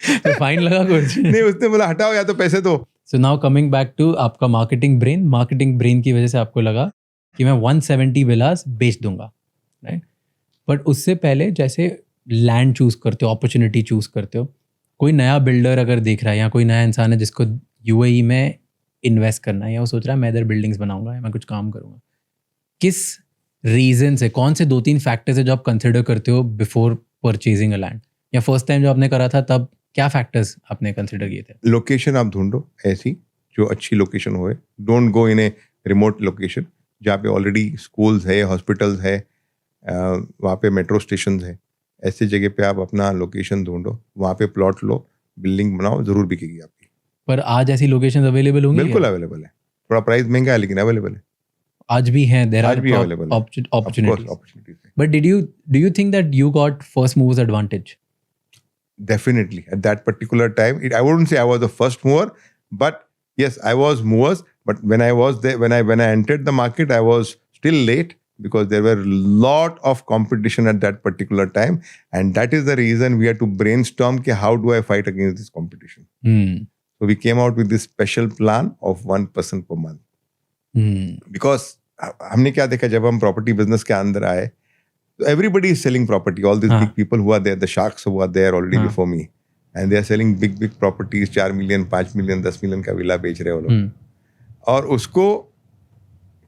Speaker 1: तो फाइन लगा कुछ?
Speaker 2: नहीं, उसने बोला हटाओ या तो पैसे दो.
Speaker 1: So now coming back to आपका मार्केटिंग ब्रेन की वजह से आपको लगा कि मैं 170 विलास बेच दूंगा, राइट? बट उससे पहले जैसे लैंड चूज करते हो, अपॉर्चुनिटी चूज करते हो, कोई नया बिल्डर अगर देख रहा है या कोई नया इंसान है जिसको UAE में इन्वेस्ट करना है, या वो सोच रहा है मैं इधर बिल्डिंग्स बनाऊंगा या मैं कुछ काम करूंगा, किस रीजन से, कौन से 2-3 फैक्टर्स है जो आप कंसिडर करते हो बिफोर परचेजिंग अ लैंड? या फर्स्ट टाइम जो आपने करा था तब क्या फैक्टर्स आपने कंसिडर किए थे?
Speaker 2: लोकेशन आप ढूंढो ऐसी जो अच्छी लोकेशन होए. Don't go in a remote location. जहाँ पे ऑलरेडी स्कूल्स है, हॉस्पिटल्स है, वहाँ पे मेट्रो स्टेशन है, ऐसी जगह पे आप अपना लोकेशन ढूंढो, वहाँ पे प्लॉट लो, बिल्डिंग बनाओ, जरूर बिकेगी आपकी।
Speaker 1: पर आज ऐसी लोकेशंस अवेलेबल होंगी?
Speaker 2: बिल्कुल अवेलेबल है, थोड़ा प्राइस महंगा है लेकिन अवेलेबल है।
Speaker 1: आज भी हैं, देयर
Speaker 2: आज
Speaker 1: आर
Speaker 2: भी अवेलेबल है,
Speaker 1: opportunities. But do you think that you got first movers advantage?
Speaker 2: Definitely at that particular time, I wouldn't say I was the first mover, but yes, I was movers. But when I was there, when I entered the market, I was still late because there were lot of competition at that particular time, and that is the reason we had to brainstorm कि how do I fight against this competition. So we came out with this special plan of 1% per month. Because हमने क्या देखा जब हम property business के अंदर आए, so everybody is selling property. All these big people who are there, the sharks who are there already before me, and they are selling big properties, 4 million, 5 million, 10 million का villa बेच रहे हो लोग. और उसको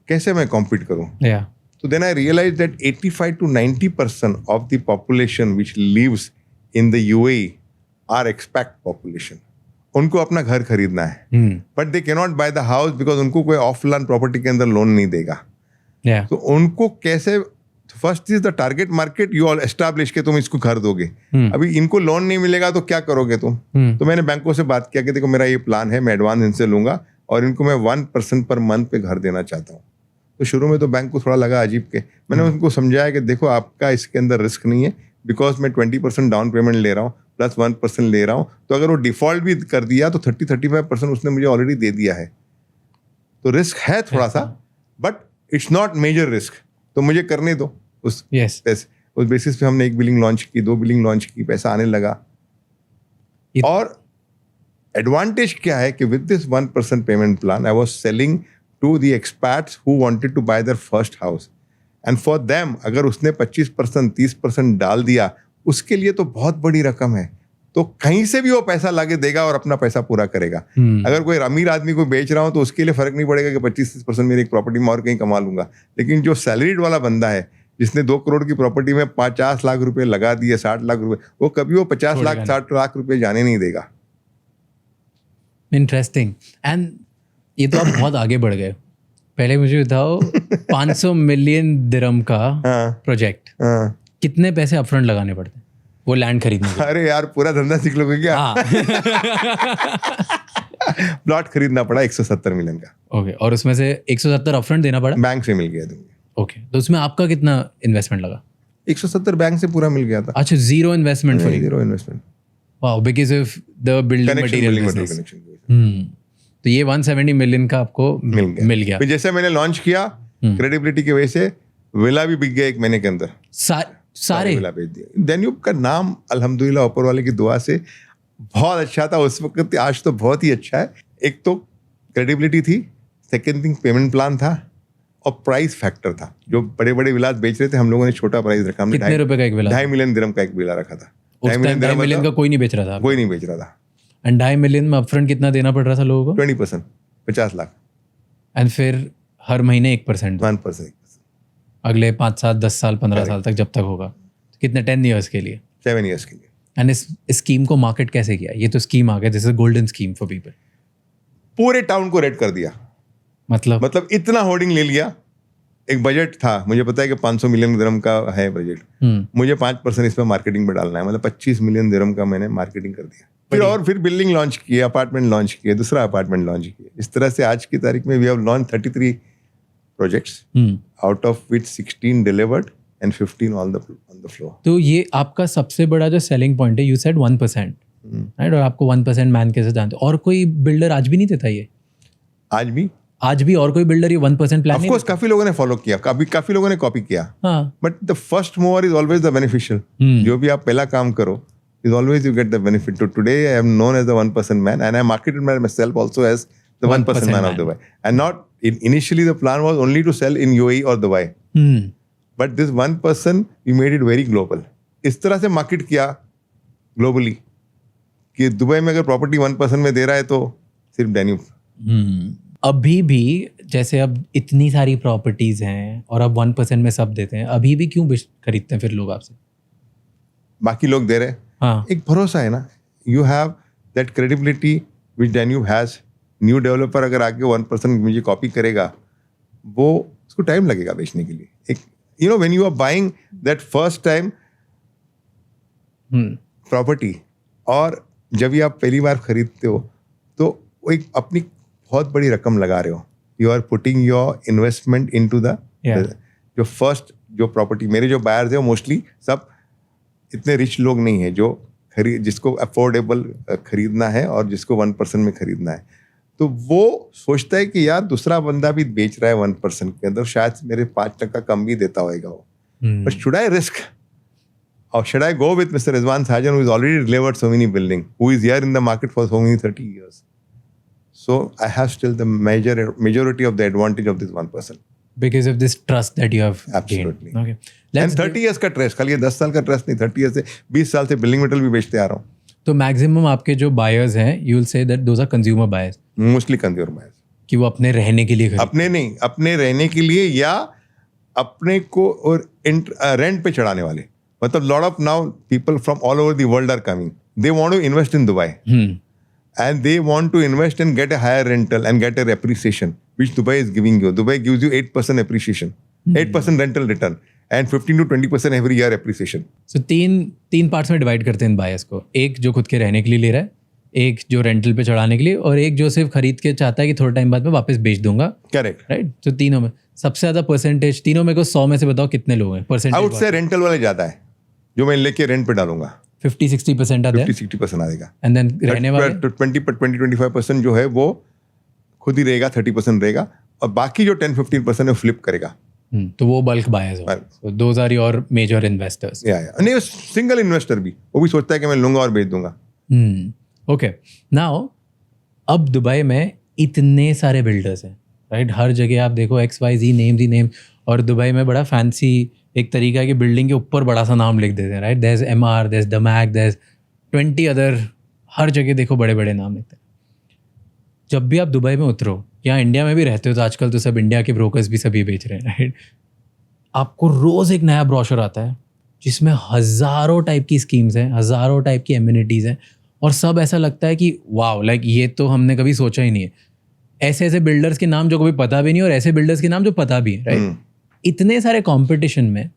Speaker 2: कैसे मैं compete करूं?
Speaker 1: Yeah.
Speaker 2: So then I realized that 85 to 90% of the population which lives in the UAE are expat population. उनको अपना घर खरीदना है, but they cannot buy the house because उनको कोई ऑफ लैंड प्रॉपर्टी के अंदर लोन नहीं देगा. तो उनको कैसे, first is the target market you all establish के तुम इसको घर दोगे. अभी इनको लोन नहीं मिलेगा तो क्या करोगे तुम? तो मैंने बैंकों से बात किया कि देखो मेरा ये प्लान है, मैं एडवांस इनसे लूंगा और इनको मैं 1% पर मंथ पे घर देना चाहता हूँ. तो शुरू में तो बैंक को थोड़ा लगा अजीब के. मैंने उनको समझाया कि देखो आपका इसके अंदर रिस्क नहीं है, बिकॉज मैं 20% डाउन पेमेंट ले रहा हूँ प्लस 1% ले रहा हूँ, तो अगर वो डिफॉल्ट भी कर दिया तो 30-35% उसने मुझे ऑलरेडी दे दिया है. तो रिस्क है थोड़ा सा, but it's not major risk, तो मुझे करने दो. उस बेसिस पे हमने 1 बिल्डिंग लॉन्च की, 2 बिल्डिंग लॉन्च की, पैसा आने लगा. और एडवांटेज क्या है कि with this 1% payment plan I was selling to the expats who wanted to buy their first house, and for them अगर उसने 25% 30% डाल दिया, उसके लिए तो बहुत बड़ी रकम है. तो कहीं से भी वो पैसा लाके देगा और अपना पैसा पूरा करेगा. अगर कोई अमीर आदमी को बेच रहा हूं तो उसके लिए फर्क नहीं पड़ेगा कि 25-30% मेरी एक प्रॉपर्टी में और कहीं कमा लूंगा. लेकिन जो सैलरीड वाला बंदा है जिसने 2 करोड़ की प्रॉपर्टी में 50 लाख रुपए लगा दिए, 60 लाख रुपए, वो कभी वो 50 लाख 60 लाख रुपए जाने नहीं देगा.
Speaker 1: इंटरेस्टिंग. एंड ये तो आप बहुत आगे बढ़ गए. पहले मुझे बताओ 500 मिलियन दिरहम का प्रोजेक्ट, कितने पैसे अपफ्रंट लगाने पड़ते हैं वो लैंड खरीदने के?
Speaker 2: अरे यार पूरा धंधा सीख लोगे क्या? प्लॉट खरीदना पड़ा 170 मिलियन का.
Speaker 1: ओके. और उसमें से 170 अपफ्रंट देना पड़ा?
Speaker 2: बैंक से मिल गया तुम्हें.
Speaker 1: ओके. तो उसमें आपका कितना इन्वेस्टमेंट लगा?
Speaker 2: 170 बैंक से पूरा मिल गया था.
Speaker 1: अच्छा, zero investment for you?
Speaker 2: Zero investment.
Speaker 1: Wow, because of the building material business. तो ये 170 मिलियन का आपको मिल गया.
Speaker 2: फिर जैसे मैंने लॉन्च किया, क्रेडिबिलिटी की वजह से विला भी बिक गया 1 महीने के अंदर. सारे विला बेच दिए. डेन्यूब का नाम अल्हम्दुलिल्लाह ऊपर वाले की दुआ से बहुत अच्छा था उस वक्त, आज तो बहुत ही अच्छा है. एक तो क्रेडिबिलिटी थी, सेकेंड थिंग पेमेंट प्लान था, और प्राइस फैक्टर था. जो बड़े बड़े विलास बेच रहे थे हम लोगों ने छोटा प्राइस रखा. हमने
Speaker 1: कितने रुपए का एक विला?
Speaker 2: 2.5 मिलियन दिरहम का एक विला रखा था.
Speaker 1: 2.5 मिलियन का कोई नहीं बेच रहा था?
Speaker 2: कोई नहीं बेच रहा था.
Speaker 1: एंड 2.5 मिलियन में अपफ्रंट कितना देना पड़ रहा था लोगों को?
Speaker 2: 20%, 50 लाख.
Speaker 1: एंड फिर हर महीने 1%?
Speaker 2: 1%.
Speaker 1: अगले 5 साल 10 साल 15 साल तक जब तक होगा. कितने 10 ईयर्स के लिए?
Speaker 2: 7 ईयर्स के लिए.
Speaker 1: एंड इस स्कीम को मार्केट कैसे किया? ये तो स्कीम आ गया, this is golden scheme for people.
Speaker 2: पूरे टाउन को रेड कर दिया. मतलब इतना होर्डिंग ले लिया. एक बजट था, मुझे पता है कि 500 मिलियन दिरहम का है बजट. मुझे 5% इस पर मार्केटिंग में डालना है, मतलब 25 मिलियन दिरहम का मैंने मार्केटिंग कर दिया. फिर बिल्डिंग लॉन्च किए, अपार्टमेंट लॉन्च किए, दूसरा अपार्टमेंट लॉन्च किए. इस तरह से आज की तारीख में we have launch 33 projects, out of which 16 delivered and 15 on the floor. तो
Speaker 1: ये आपका सबसे बड़ा जो सेलिंग पॉइंट है, यू सेड 1%, राइट? और आपको 1% मैन कैसे जानते? और कोई बिल्डर आज भी नहीं देता ये? आज भी और कोई बिल्डर ये 1% प्लान नहीं?
Speaker 2: ऑफ कोर्स काफी लोगों ने फॉलो किया, काफी लोगों ने कॉपी किया, but the first mover is always the beneficial. जो भी आप पहला काम करो is always you get the benefit. So today I am known as the 1% man, and I marketed myself also as the 1% man of Dubai. And not initially the plan was only to sell in UAE or Dubai. But this 1% we made it very global. इस तरह से market किया globally कि Dubai में अगर property 1% में दे रहा है तो सिर्फ डेन्यूब.
Speaker 1: अभी भी जैसे अब इतनी सारी प्रॉपर्टीज हैं और अब 1% में सब देते हैं, अभी भी क्यों खरीदते हैं फिर लोग आपसे?
Speaker 2: बाकी लोग दे रहे. एक भरोसा है ना. You have that credibility which Danube has. New developer अगर आके 1% मुझे कॉपी करेगा, वो उसको टाइम लगेगा बेचने के लिए. एक you know when you are buying that first time property, और जब भी आप पहली बार खरीदते हो तो वो एक अपनी बहुत बड़ी रकम लगा रहे हो. You are putting your investment into the जो फर्स्ट जो प्रॉपर्टी. मेरे जो बायर्स है वो मोस्टली सब इतने रिच लोग नहीं है जो जिसको अफोर्डेबल खरीदना है और जिसको 1% में खरीदना है. तो वो सोचता है कि यार दूसरा बंदा भी बेच रहा है 1% के अंदर, शायद मेरे 5% कम भी देता होगा वो. But should I risk or should I go with Mr. Rizwan Sajan, who has already delivered so many buildings, who is here in the market for so many 30 years? So I have still the majority of the advantage of this 1%.
Speaker 1: Because of this trust that you have
Speaker 2: Absolutely.
Speaker 1: gained. Okay.
Speaker 2: And 30 years का trust, खाली ये 10 साल का trust नहीं, 30 years से 20 साल से building metal भी बेचते आ रहा हूँ.
Speaker 1: तो मैक्सिमम आपके जो बायर्स हैं, you will say that those are consumer buyers.
Speaker 2: Mostly consumer buyers.
Speaker 1: कि वो अपने रहने के लिए खरीद.
Speaker 2: अपने नहीं, अपने रहने के लिए या अपने को और रेंट पे चढ़ाने वाले. मतलब lot of now people from all over the world are coming. They want to invest in Dubai and they want to invest and get a higher rental and get a appreciation, which Dubai is giving you. Dubai gives you 8% appreciation, 8% rental return, and 15 to 20% every year appreciation.
Speaker 1: So तीन parts में divide करते हैं buyers को. एक जो खुद के रहने के लिए ले रहा है, एक जो रेंटल पे चढ़ाने के लिए, और एक जो सिर्फ खरीद के चाहता है कि थोड़ा टाइम बाद में वापस बेच दूंगा.
Speaker 2: Correct,
Speaker 1: right. तो तीनों में सबसे ज्यादा परसेंटेज, तीनों में को 100 में से बताओ कितने लोग हैं परसेंटेज?
Speaker 2: आई वुड से रेंटल वाले ज्यादा है, जो मैं लेके रेंट पे डालूंगा.
Speaker 1: 50-60% आते हैं.
Speaker 2: 50-60% आएगा.
Speaker 1: एंड देन रहने वाले
Speaker 2: 20-25% जो है वो खुद ही रहेगा, 30% रहेगा, और बाकी जो 10-15% है फ्लिप करेगा.
Speaker 1: तो वो बल्क बायर्स हो. So those are your major investors.
Speaker 2: या नहीं, सिंगल इन्वेस्टर भी वो भी सोचता है कि मैं लूंगा और बेच दूंगा.
Speaker 1: ओके. नाउ अब दुबई में इतने सारे बिल्डर्स हैं, राइट. हर जगह आप देखो XYZ नेम्स ही नेम, और दुबई में बड़ा फैंसी एक तरीका है कि बिल्डिंग के ऊपर बड़ा सा नाम लिख देते हैं, right. There is MR, there is DAMAC, there is 20 other. हर जगह देखो बड़े बड़े नाम लिखते हैं. जब भी आप दुबई में उतरो, या इंडिया में भी रहते हो, तो आजकल तो सब इंडिया के ब्रोकर्स भी सभी बेच रहे हैं, राइट. आपको रोज़ एक नया ब्रोशर आता है जिसमें हज़ारों टाइप की स्कीम्स हैं, हज़ारों टाइप की एमिनिटीज़ हैं, और सब ऐसा लगता है कि वाओ, लाइक ये तो हमने कभी सोचा ही नहीं है. ऐसे ऐसे बिल्डर्स के नाम जो कभी पता भी नहीं, और ऐसे बिल्डर्स के नाम जो पता भी है, राइट. इतने सारे कंपटीशन में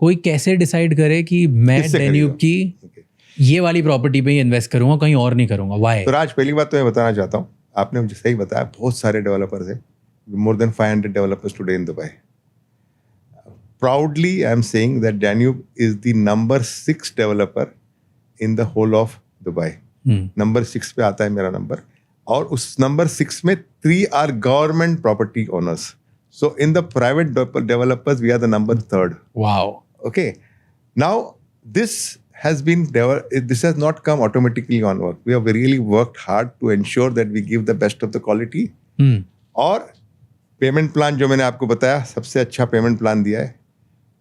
Speaker 1: कोई कैसे डिसाइड करे कि मैं डैन्यूब की ये वाली प्रॉपर्टी पे ही इन्वेस्ट करूंगा, कहीं और नहीं करूंगा? व्हाई?
Speaker 2: तो राज, पहली बात तो मैं बताना चाहता हूँ, आपने मुझे सही बताया, बहुत सारे डेवलपर्स हैं, more than 500 developers today in Dubai. Proudly I am saying that Danube is the number 6 developer in the whole of Dubai. Number 6 पे आता है मेरा नंबर, और उस नंबर 6 में 3 are government property owners. So in the private developers, we are the number 3rd.
Speaker 1: Wow.
Speaker 2: Okay. Now this has not come automatically on work. We have really worked hard to ensure that we give the best of the quality. और payment plan जो मैंने आपको बताया, सबसे अच्छा payment plan दिया है.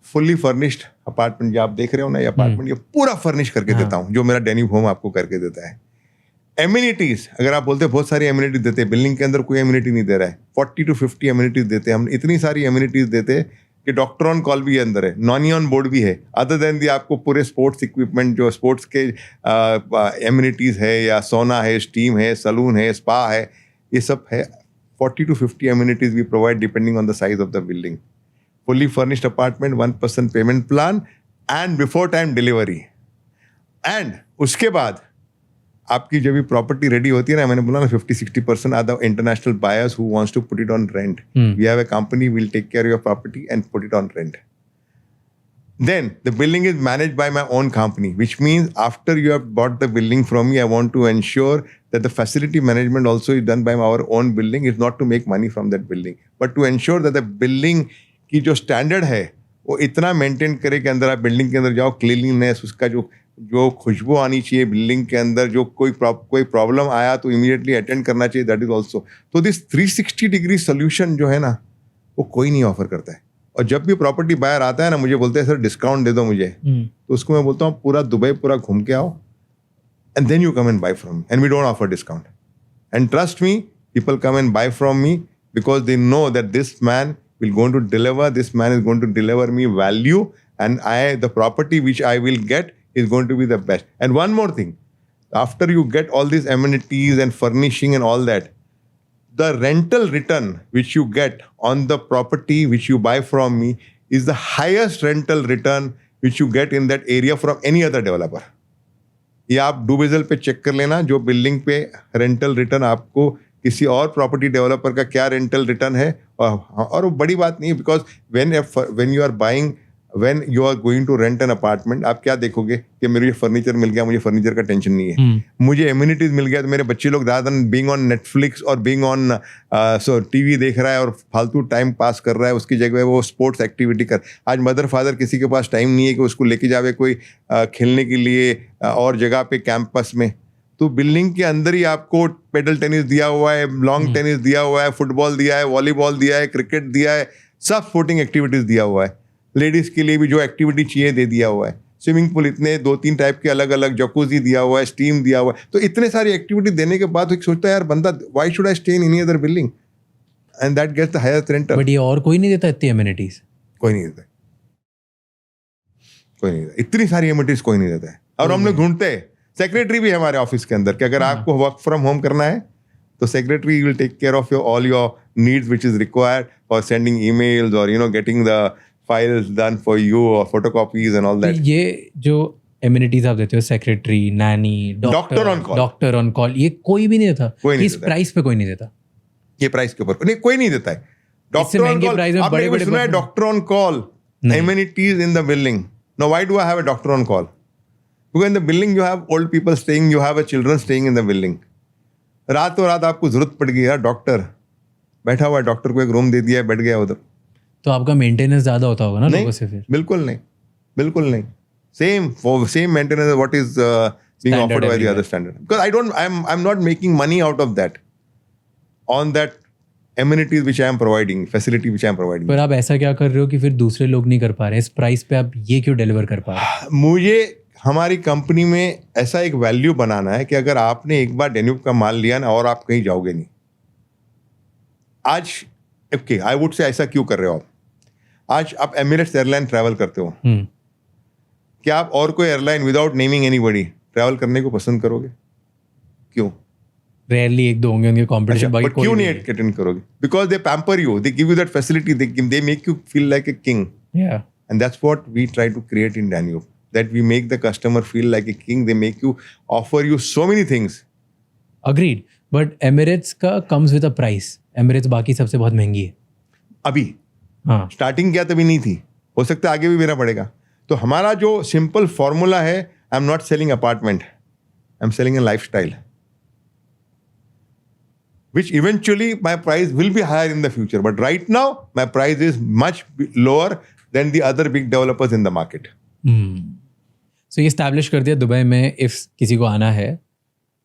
Speaker 2: Fully furnished apartment जो आप देख रहे हो ना, ये अपार्टमेंट ये पूरा फर्निश करके देता हूँ, जो मेरा डैन्यूब होम आपको करके देता है. एमिनिटीज, अगर आप बोलते हैं बहुत सारी एमिनिटीज देते हैं, बिल्डिंग के अंदर कोई एमिनिटी नहीं दे रहा है. 40 to 50 एमिनिटीज देते हैं हम. इतनी सारी एमिनिटीज देते हैं कि डॉक्टर ऑन कॉल भी अंदर है, नॉनी ऑन बोर्ड भी है. अदर देन दी आपको पूरे स्पोर्ट्स इक्विपमेंट, जो स्पोर्ट्स के एमिनिटीज है, या सोना है, स्टीम है, सलून है, स्पा है, ये सब है. 40 to 50 amenities we provide depending on the size of the building. Fully furnished apartment, 1% payment plan, and before time delivery. And उसके बाद आपकी जब भी प्रॉपर्टी रेडी होती है ना, मैंने बोला ना 50-60% are the international buyers who wants to put it on rent. We have a company, will take care your property and put it on rent. Then the building is managed by my own company, which means after you have bought the building from me, I want to ensure that the facility management also is done by our own building. It's not to make money from that building, but to ensure that the building की जो standard है वो इतना maintain करे कि अंदर आप building के अंदर जाओ, क्लीनलीनेस, उसका जो खुशबू आनी चाहिए बिल्डिंग के अंदर, जो कोई प्रॉब्लम आया तो इमीडिएटली अटेंड करना चाहिए. That is also. तो दिस 360 डिग्री सोल्यूशन जो है ना, वो कोई नहीं ऑफर करता है. और जब भी प्रॉपर्टी बायर आता है ना, मुझे बोलते हैं सर डिस्काउंट दे दो मुझे, तो उसको मैं बोलता हूँ पूरा दुबई पूरा घूम के आओ, and then you come and buy from me, and we don't offer discount. And trust me, people come and buy from me because they know that this man will going to deliver, this man is going to deliver me value, and the property which I will get is going to be the best. And one more thing, after you get all these amenities and furnishing and all that, the rental return which you get on the property which you buy from me is the highest rental return which you get in that area from any other developer. ये आप डूबेजल पे check कर लेना, जो building पे rental return आपको किसी और प्रॉपर्टी डेवलपर का क्या रेंटल रिटर्न है, और वो बड़ी बात नहीं है, because when you are buying, when you are going to rent an apartment, आप क्या देखोगे कि मुझे फर्नीचर मिल गया, मुझे फर्नीचर का टेंशन नहीं है, मुझे एम्यूनिटीज मिल गया, तो मेरे बच्चे लोग ज़्यादा बीइंग ऑन नेटफ्लिक्स और बीइंग ऑन टीवी देख रहा है और फालतू टाइम पास कर रहा है, उसकी जगह वो स्पोर्ट्स एक्टिविटी कर। आज मदर फादर किसी के पास टाइम नहीं है कि उसको लेके जावे कोई खेलने के लिए और जगह पे कैंपस में, तो बिल्डिंग के अंदर ही आपको पेडल टेनिस दिया हुआ है, लॉन्ग टेनिस दिया हुआ है, फुटबॉल दिया है, वॉलीबॉल दिया है, क्रिकेट दिया है, सब स्पोर्टिंग एक्टिविटीज़ दिया हुआ है। लेडीज़ के लिए भी जो एक्टिविटी चाहिए दे दिया हुआ है, स्विमिंग पूल इतने 2-3 टाइप के अलग अलग, जकूजी दिया हुआ है, स्टीम दिया हुआ है, तो इतने सारी एक्टिविटी देने के बाद एक सोचता है यार बंदा, why should I stay in any other building, and that gets the highest rental.
Speaker 1: But ये और कोई नहीं देता इतनी एमिनिटीज?
Speaker 2: कोई नहीं देता, कोई नहीं देता, इतनी सारी एमिनिटीज कोई नहीं देता है। और हम लोग ढूंढते हैं, सेक्रेटरी भी है हमारे ऑफिस के अंदर कि अगर आपको वर्क फ्रॉम होम करना है तो secretary will take care of your all your needs which is required for sending emails और getting the files done for you और फोटोकॉपीज एंड ऑल दैट।
Speaker 1: ये जो एमिनिटीज आप देते हो, secretary, nanny, doctor on call, ये कोई भी नहीं देता?
Speaker 2: कोई नहीं
Speaker 1: इस
Speaker 2: देता।
Speaker 1: प्राइस पे कोई नहीं देता?
Speaker 2: ये प्राइस के ऊपर नहीं, कोई नहीं देता है। डॉक्टर ऑन
Speaker 1: महंगे
Speaker 2: कॉल,
Speaker 1: प्राइस में
Speaker 2: आपने
Speaker 1: बड़े
Speaker 2: कभी
Speaker 1: बड़े
Speaker 2: सुना है doctor on call? Amenities in the building. Now why do I have a doctor on call? Because in the building you have old people staying, you have a children staying in the building. रातों रात आपको जरूरत पड़ गई यार, doctor बैठा हुआ है, डॉक्टर को एक रूम दे दिया है, बैठ गया उधर,
Speaker 1: तो आपका मेंटेनेंस ज्यादा होता होगा ना लोगों से फिर?
Speaker 2: बिल्कुल नहीं, बिल्कुल नहीं। Same maintenance what is being offered by the other standard. Because I'm not making money out of that, on that amenities which I am providing, facility which I am providing.
Speaker 1: पर आप ऐसा क्या कर रहे हो कि फिर दूसरे लोग नहीं कर पा रहे? इस प्राइस पे आप ये क्यों डिलीवर कर पा रहे हैं?
Speaker 2: मुझे हमारी कंपनी में ऐसा एक वैल्यू बनाना है कि अगर आपने एक बार डेन्यूब का माल लिया ना, और आप कहीं जाओगे नहीं। आज ओके, आई वुड से ऐसा क्यों कर रहे हो आप? आज आप एमिरेट्स एयरलाइन ट्रैवल करते हो, क्या आप और कोई airline without naming anybody travel करने को पसंद करोगे? क्यों?
Speaker 1: रेयरली एक दो होंगे उनके कंपटीशन, बाकी
Speaker 2: क्यों नहीं अटेंड करोगे? Because they pamper you, they give you that facility, they make you feel like a king, and that's what we try to create in Danube, that we make the customer feel like a king. They make you, offer you so many things.
Speaker 1: Agreed. But Emirates का comes with a price. Emirates बाकी सबसे बहुत महंगी है
Speaker 2: अभी।
Speaker 1: हाँ,
Speaker 2: starting क्या तभी नहीं थी, हो सकता है आगे भी मेरा पड़ेगा। तो हमारा जो सिंपल फॉर्मूला है, आई am not selling apartment, I am selling A life style, which eventually my price will be higher in the future. But right now, my price is much lower than the other big developers in the market.
Speaker 1: सो ये establish कर दिया Dubai में, if किसी को आना है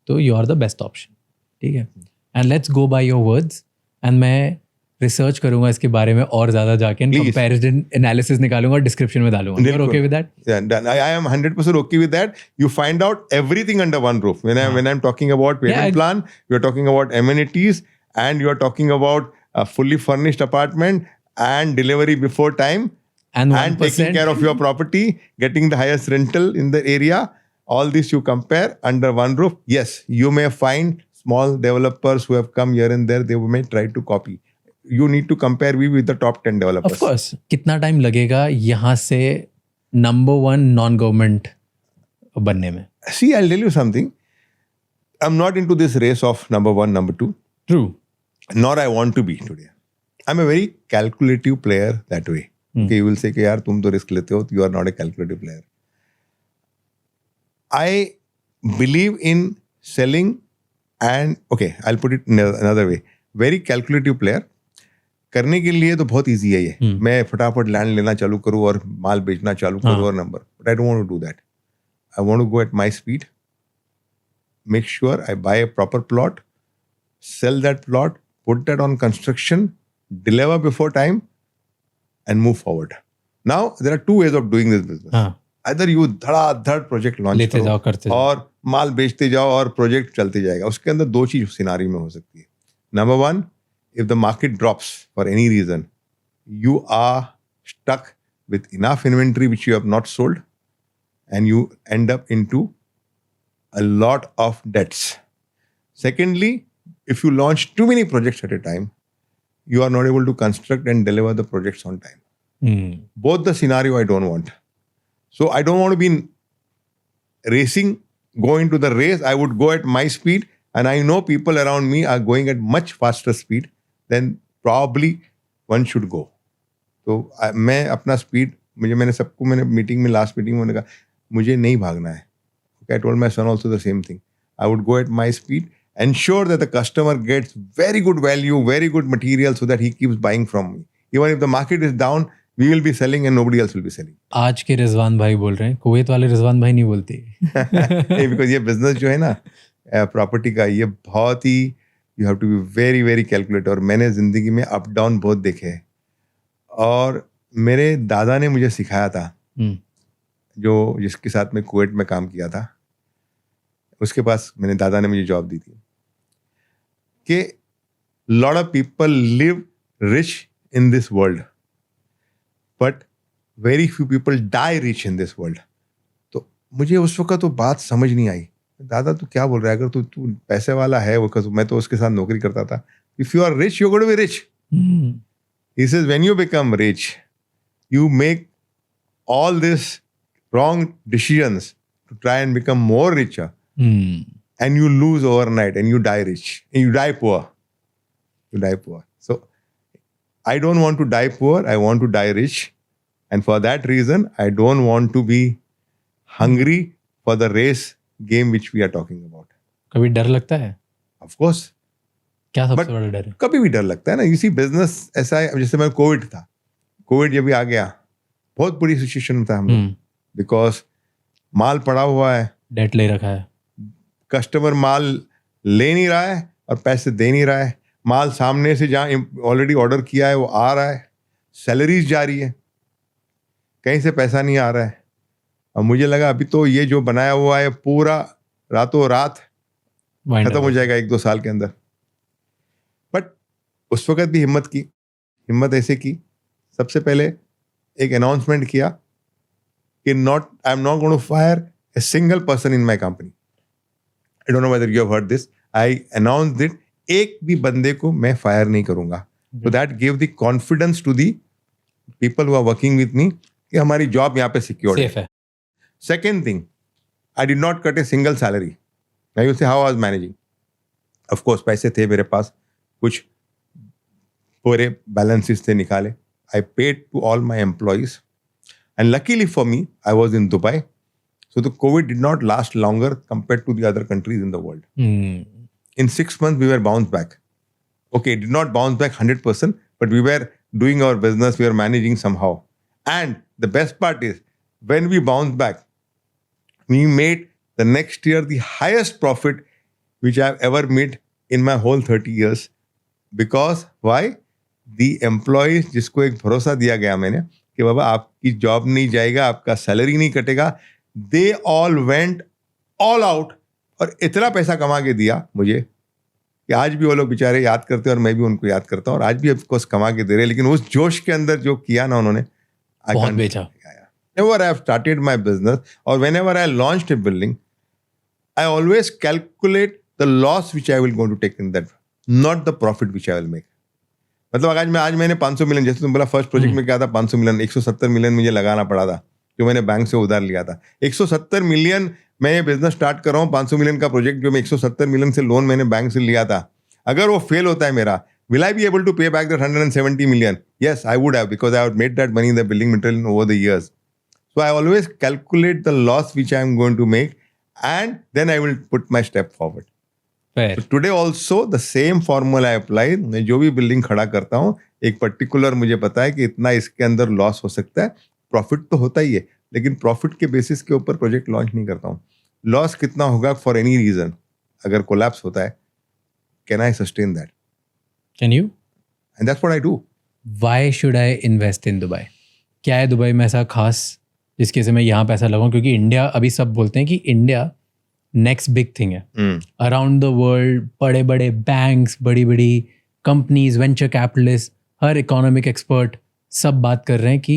Speaker 1: तो you are the best option, ठीक है? And let's go by your words, and मैं रिसर्च करूंगा इसके बारे में और ज़्यादा जाके, कंपैरिजन एनालिसिस निकालूंगा, डिस्क्रिप्शन में डालूंगा। You're okay with that?
Speaker 2: Yeah, I am 100% okay with that. You find out everything under one roof. When I'm talking about payment plan, you are talking about amenities, and you are talking about a fully furnished apartment and delivery before time, and taking care of your property, getting the highest rental in the area. All this you compare under one roof. Yes, you may find small developers who have come here and there, they may try to copy. You need to compare with the top 10 developers.
Speaker 1: Of course. कितना time लगेगा यहाँ से number 1 non-government बनने में?
Speaker 2: See, I'll tell you something. I'm not into this race of number 1, number 2.
Speaker 1: True.
Speaker 2: Nor I want to be today. I'm a very calculative player that way. Okay, you will say कि यार तुम तो risk लेते हो, you are not a calculative player. I believe in selling and, okay, I'll put it another way. Very calculative player. करने के लिए तो बहुत ईजी है ये, मैं फटाफट लैंड लेना चालू करूँ और माल बेचना चालू करूँ और number, but I don't want to do that. I want to go at my speed, make sure I buy a proper plot, sell that plot, put that on construction, deliver before time, and move forward. Now there are 2 ways of doing this business. Either you धड़ाधड़ project launch
Speaker 1: लेते जाओ, करते जाओ,
Speaker 2: और माल बेचते जाओ और project चलते जाएगा. उसके अंदर 2 चीज सिनारी में हो सकती है. Number 1, if the market drops for any reason, you are stuck with enough inventory which you have not sold, and you end up into a lot of debts. Secondly, if you launch too many projects at a time, you are not able to construct and deliver the projects on time. Both the scenario I don't want. So I don't want to be racing, going to the race. I would go at my speed, and I know people around me are going at much faster speed than probably one should go. तो मैं अपना speed, मैंने सबको, मैंने meeting में, last meeting में मैंने कहा मुझे नहीं भागना है. I told my son also the same thing. I would go at my speed, ensure that the customer gets very good value, very good material, so that he keeps buying from me. Even if the market is down, we will be selling and nobody else will be selling.
Speaker 1: आज के रिजवान भाई बोल रहे हैं, Kuwait वाले रिजवान भाई नहीं बोलते.
Speaker 2: नहीं, because ये बिजनेस जो है ना प्रॉपर्टी का, ये बहुत ही, you have to be very very calculator. और मैंने जिंदगी में अप डाउन बहुत देखे हैं. और मेरे दादा ने मुझे सिखाया था, जो जिसके साथ मैं कुवैत में काम किया था, उसके पास मैंने, दादा ने मुझे जॉब दी थी, कि lot of people live rich in this world but very few people die rich in this world. तो मुझे उस वक्त तो बात समझ नहीं आई. दादा तू क्या बोल रहा है, अगर तू पैसे वाला है, वो मैं तो उसके साथ नौकरी करता था. If you are rich you going to be rich. He says when you become rich you make all this wrong decisions to try and become more richer, and you lose overnight and you die rich and you die poor. So I don't want to die poor, I want to die rich, and for that reason I don't want to be hungry for the race game which we are talking about.
Speaker 1: कभी डर लगता है?
Speaker 2: Of course.
Speaker 1: क्या सबसे बड़ा डर है?
Speaker 2: कभी भी डर लगता है ना. You see, business ऐसा है, जैसे मैं कोविड था, कोविड जब भी आ गया, बहुत बुरी सिचुएशन था हम लोग, बिकॉज माल पड़ा हुआ है,
Speaker 1: डेट ले रखा है,
Speaker 2: कस्टमर माल ले नहीं रहा है और पैसे दे नहीं रहा है. माल सामने से जहाँ ऑलरेडी ऑर्डर किया है वो आ रहा है, सैलरीज जा रही है, कहीं से पैसा नहीं आ रहा है. और मुझे लगा अभी तो ये जो बनाया हुआ है पूरा रातों रात खत्म हो जाएगा 1-2 साल के अंदर. बट उस वक्त भी हिम्मत ऐसे की, सबसे पहले एक अनाउंसमेंट किया कि I am not going to fire a single person in my company. I don't know whether you have heard this. I announced it, एक भी बंदे को मैं फायर नहीं करूंगा. So that give the confidence to the people who are working with me कि हमारी job यहाँ पे सिक्योर है. Second thing, I did not cut a single salary. I will say how I was managing. Of course पैसे थे मेरे पास, कुछ पूरे बैलेंसेस थे निकाले. I paid to all my employees, and luckily for me, I was in Dubai, so the COVID did not last longer compared to the other countries in the world. In 6 months, we were bounced back. Okay, it did not bounce back 100%, but we were doing our business, we were managing somehow. And the best part is, when we bounced back, we made the next year the highest profit which I have ever made in my whole 30 years. Because, why? The employees, जिसको एक भरोसा दिया गया मैंने कि बाबा आपकी job नहीं जाएगा, आपका सैलरी नहीं कटेगा, they all went all out और इतना पैसा कमा के दिया मुझे कि आज भी वो लोग बेचारे याद करते हैं और मैं भी उनको याद करता हूँ. और आज भी ऑफकोर्स कमा के दे रहे, लेकिन उस जोश के अंदर जो किया ना उन्होंने,
Speaker 1: बहुत बेचा.
Speaker 2: Whenever I have started my business or whenever I launched a building, I always calculate the loss which I will go to take in that, not the profit which I will make. मतलब आज मैंने 500 million, जैसे तुम बोला first project में क्या था, 500 million, 170 million मुझे लगाना पड़ा था जो मैंने बैंक से उधार लिया था. 170 मिलियन मैं ये बिजनेस स्टार्ट कर रहा हूँ, 500 मिलियन का प्रोजेक्ट जो मैं 170 मिलियन से लोन मैंने बैंक से लिया था, अगर वो फेल होता है मेरा, will I be able to pay back that 170 million? Yes, I would have, because I have made that money in the building material over the years. So I always calculate the loss which I am going to make, and then I will put my step forward. So today also the same formula I apply. मैं जो भी building खड़ा करता हूँ, एक particular मुझे पता है कि इतना इसके अंदर लॉस हो सकता है, प्रॉफिट तो होता ही है, लेकिन प्रॉफिट के बेसिस के ऊपर प्रोजेक्ट लॉन्च नहीं करता हूँ. लॉस कितना होगा फॉर एनी रीजन, अगर कोलैप्स होता है, can I sustain that?
Speaker 1: Can you?
Speaker 2: And that's what I do.
Speaker 1: Why should I invest in Dubai? क्या है दुबई में ऐसा खास जिसके से मैं यहाँ पैसा लगाऊं? क्योंकि इंडिया, अभी सब बोलते हैं कि इंडिया नेक्स्ट बिग थिंग है. अराउंड द वर्ल्ड बड़े बड़े बैंक्स, बड़ी बड़ी कंपनीज, वेंचर कैपिटलिस्ट, हर इकोनॉमिक एक्सपर्ट सब बात कर रहे हैं कि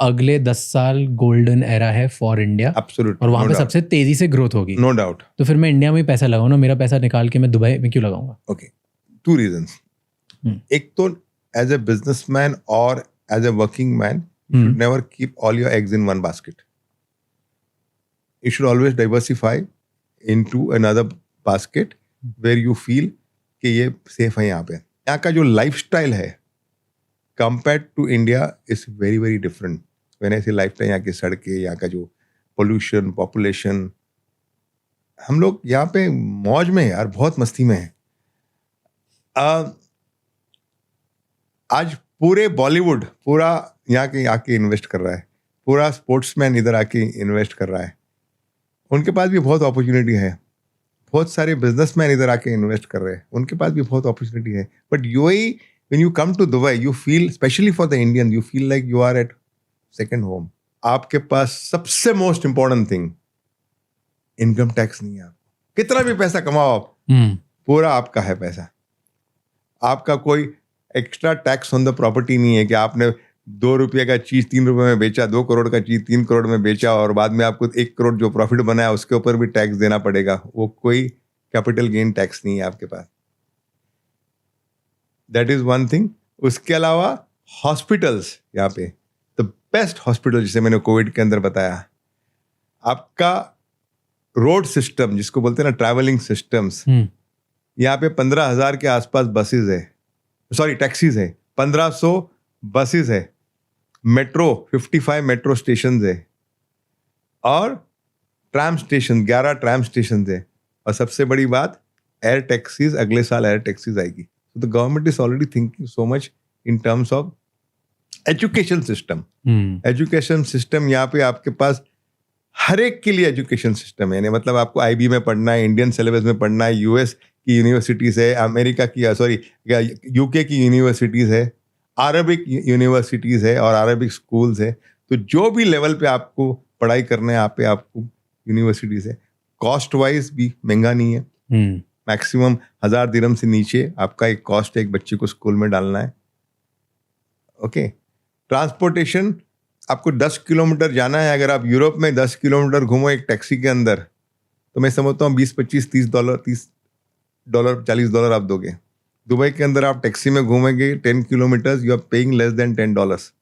Speaker 1: अगले 10 साल गोल्डन एरा है फॉर इंडिया.
Speaker 2: एब्सोल्युटली.
Speaker 1: और वहाँ पे सबसे तेजी से ग्रोथ होगी.
Speaker 2: No doubt.
Speaker 1: तो फिर मैं इंडिया में ही पैसा लगाऊं ना, मेरा पैसा निकाल के मैं दुबई में क्यों लगाऊंगा?
Speaker 2: Okay, 2 reasons. एक तो as a businessman or as a working man, you should never keep all your eggs in one basket. You should always diversify into another basket where you feel कि ये safe है यहाँ पे. यहाँ का जो lifestyle है compared to India is very very different. When I say lifestyle, यहाँ की सड़कें, यहाँ का जो pollution, population, हम लोग यहाँ पे मौज में यार, बहुत मस्ती में है. आज पूरे बॉलीवुड पूरा यहाँ के आके इन्वेस्ट कर रहा है, पूरा स्पोर्ट्समैन इधर आके इन्वेस्ट कर रहा है. उनके पास भी बहुत अपॉर्चुनिटी है. बहुत सारे बिजनेसमैन इधर आके इन्वेस्ट कर रहे हैं, उनके पास भी बहुत अपॉर्चुनिटी है. But UAE, when you come to Dubai, you feel, specially for the Indian, you feel like you are at second home. आपके पास सबसे most important thing, income tax नहीं है. आपको कितना भी पैसा कमाओ आप, पूरा आपका है पैसा. आपका कोई extra tax on the property नहीं है कि आपने 2 रुपये का चीज 3 रुपये में बेचा, 2 करोड़ का चीज 3 करोड़ में बेचा और बाद में आपको 1 करोड़ जो प्रॉफिट बनाया उसके ऊपर भी टैक्स देना पड़ेगा. वो कोई कैपिटल गेन टैक्स नहीं है आपके पास. That is one thing. उसके अलावा हॉस्पिटल्स, यहाँ पे द बेस्ट हॉस्पिटल, जिसे मैंने कोविड के अंदर बताया. आपका रोड सिस्टम जिसको बोलते हैं ना, ट्रैवलिंग सिस्टम्स, यहाँ पे 15,000 के आसपास बसेस है, सॉरी टैक्सीज है, 1500 बसेस है, मेट्रो 55 मेट्रो स्टेशन है, और ट्रैम स्टेशन 11 ट्रैम स्टेशन है. और सबसे बड़ी बात, एयर टैक्सीज, अगले साल एयर टैक्सीज आएगी. तो the government is already thinking so much in terms of education system. Education system यहाँ पे आपके पास हर एक के लिए एजुकेशन सिस्टम है. मतलब आपको IB में पढ़ना है, इंडियन सिलेबस में पढ़ना है, US की यूनिवर्सिटीज़ है, अमेरिका की UK की यूनिवर्सिटीज़ है, अरबिक यूनिवर्सिटीज़ है और अरबिक स्कूल्स है. तो जो भी लेवल पे आपको पढ़ाई करना है, यहाँ पे आपको यूनिवर्सिटीज़ है. कॉस्ट वाइज भी महंगा नहीं है. मैक्सिमम 1000 दिरहम से नीचे आपका एक कॉस्ट है एक बच्चे को स्कूल में डालना है. ओके. ट्रांसपोर्टेशन, आपको 10 किलोमीटर जाना है, अगर आप यूरोप में 10 किलोमीटर घूमो एक टैक्सी के अंदर, तो मैं समझता हूँ $20-25-30 $40 आप दोगे. दुबई के अंदर आप टैक्सी में घूमेंगे 10 kilometre, you are paying less than $10.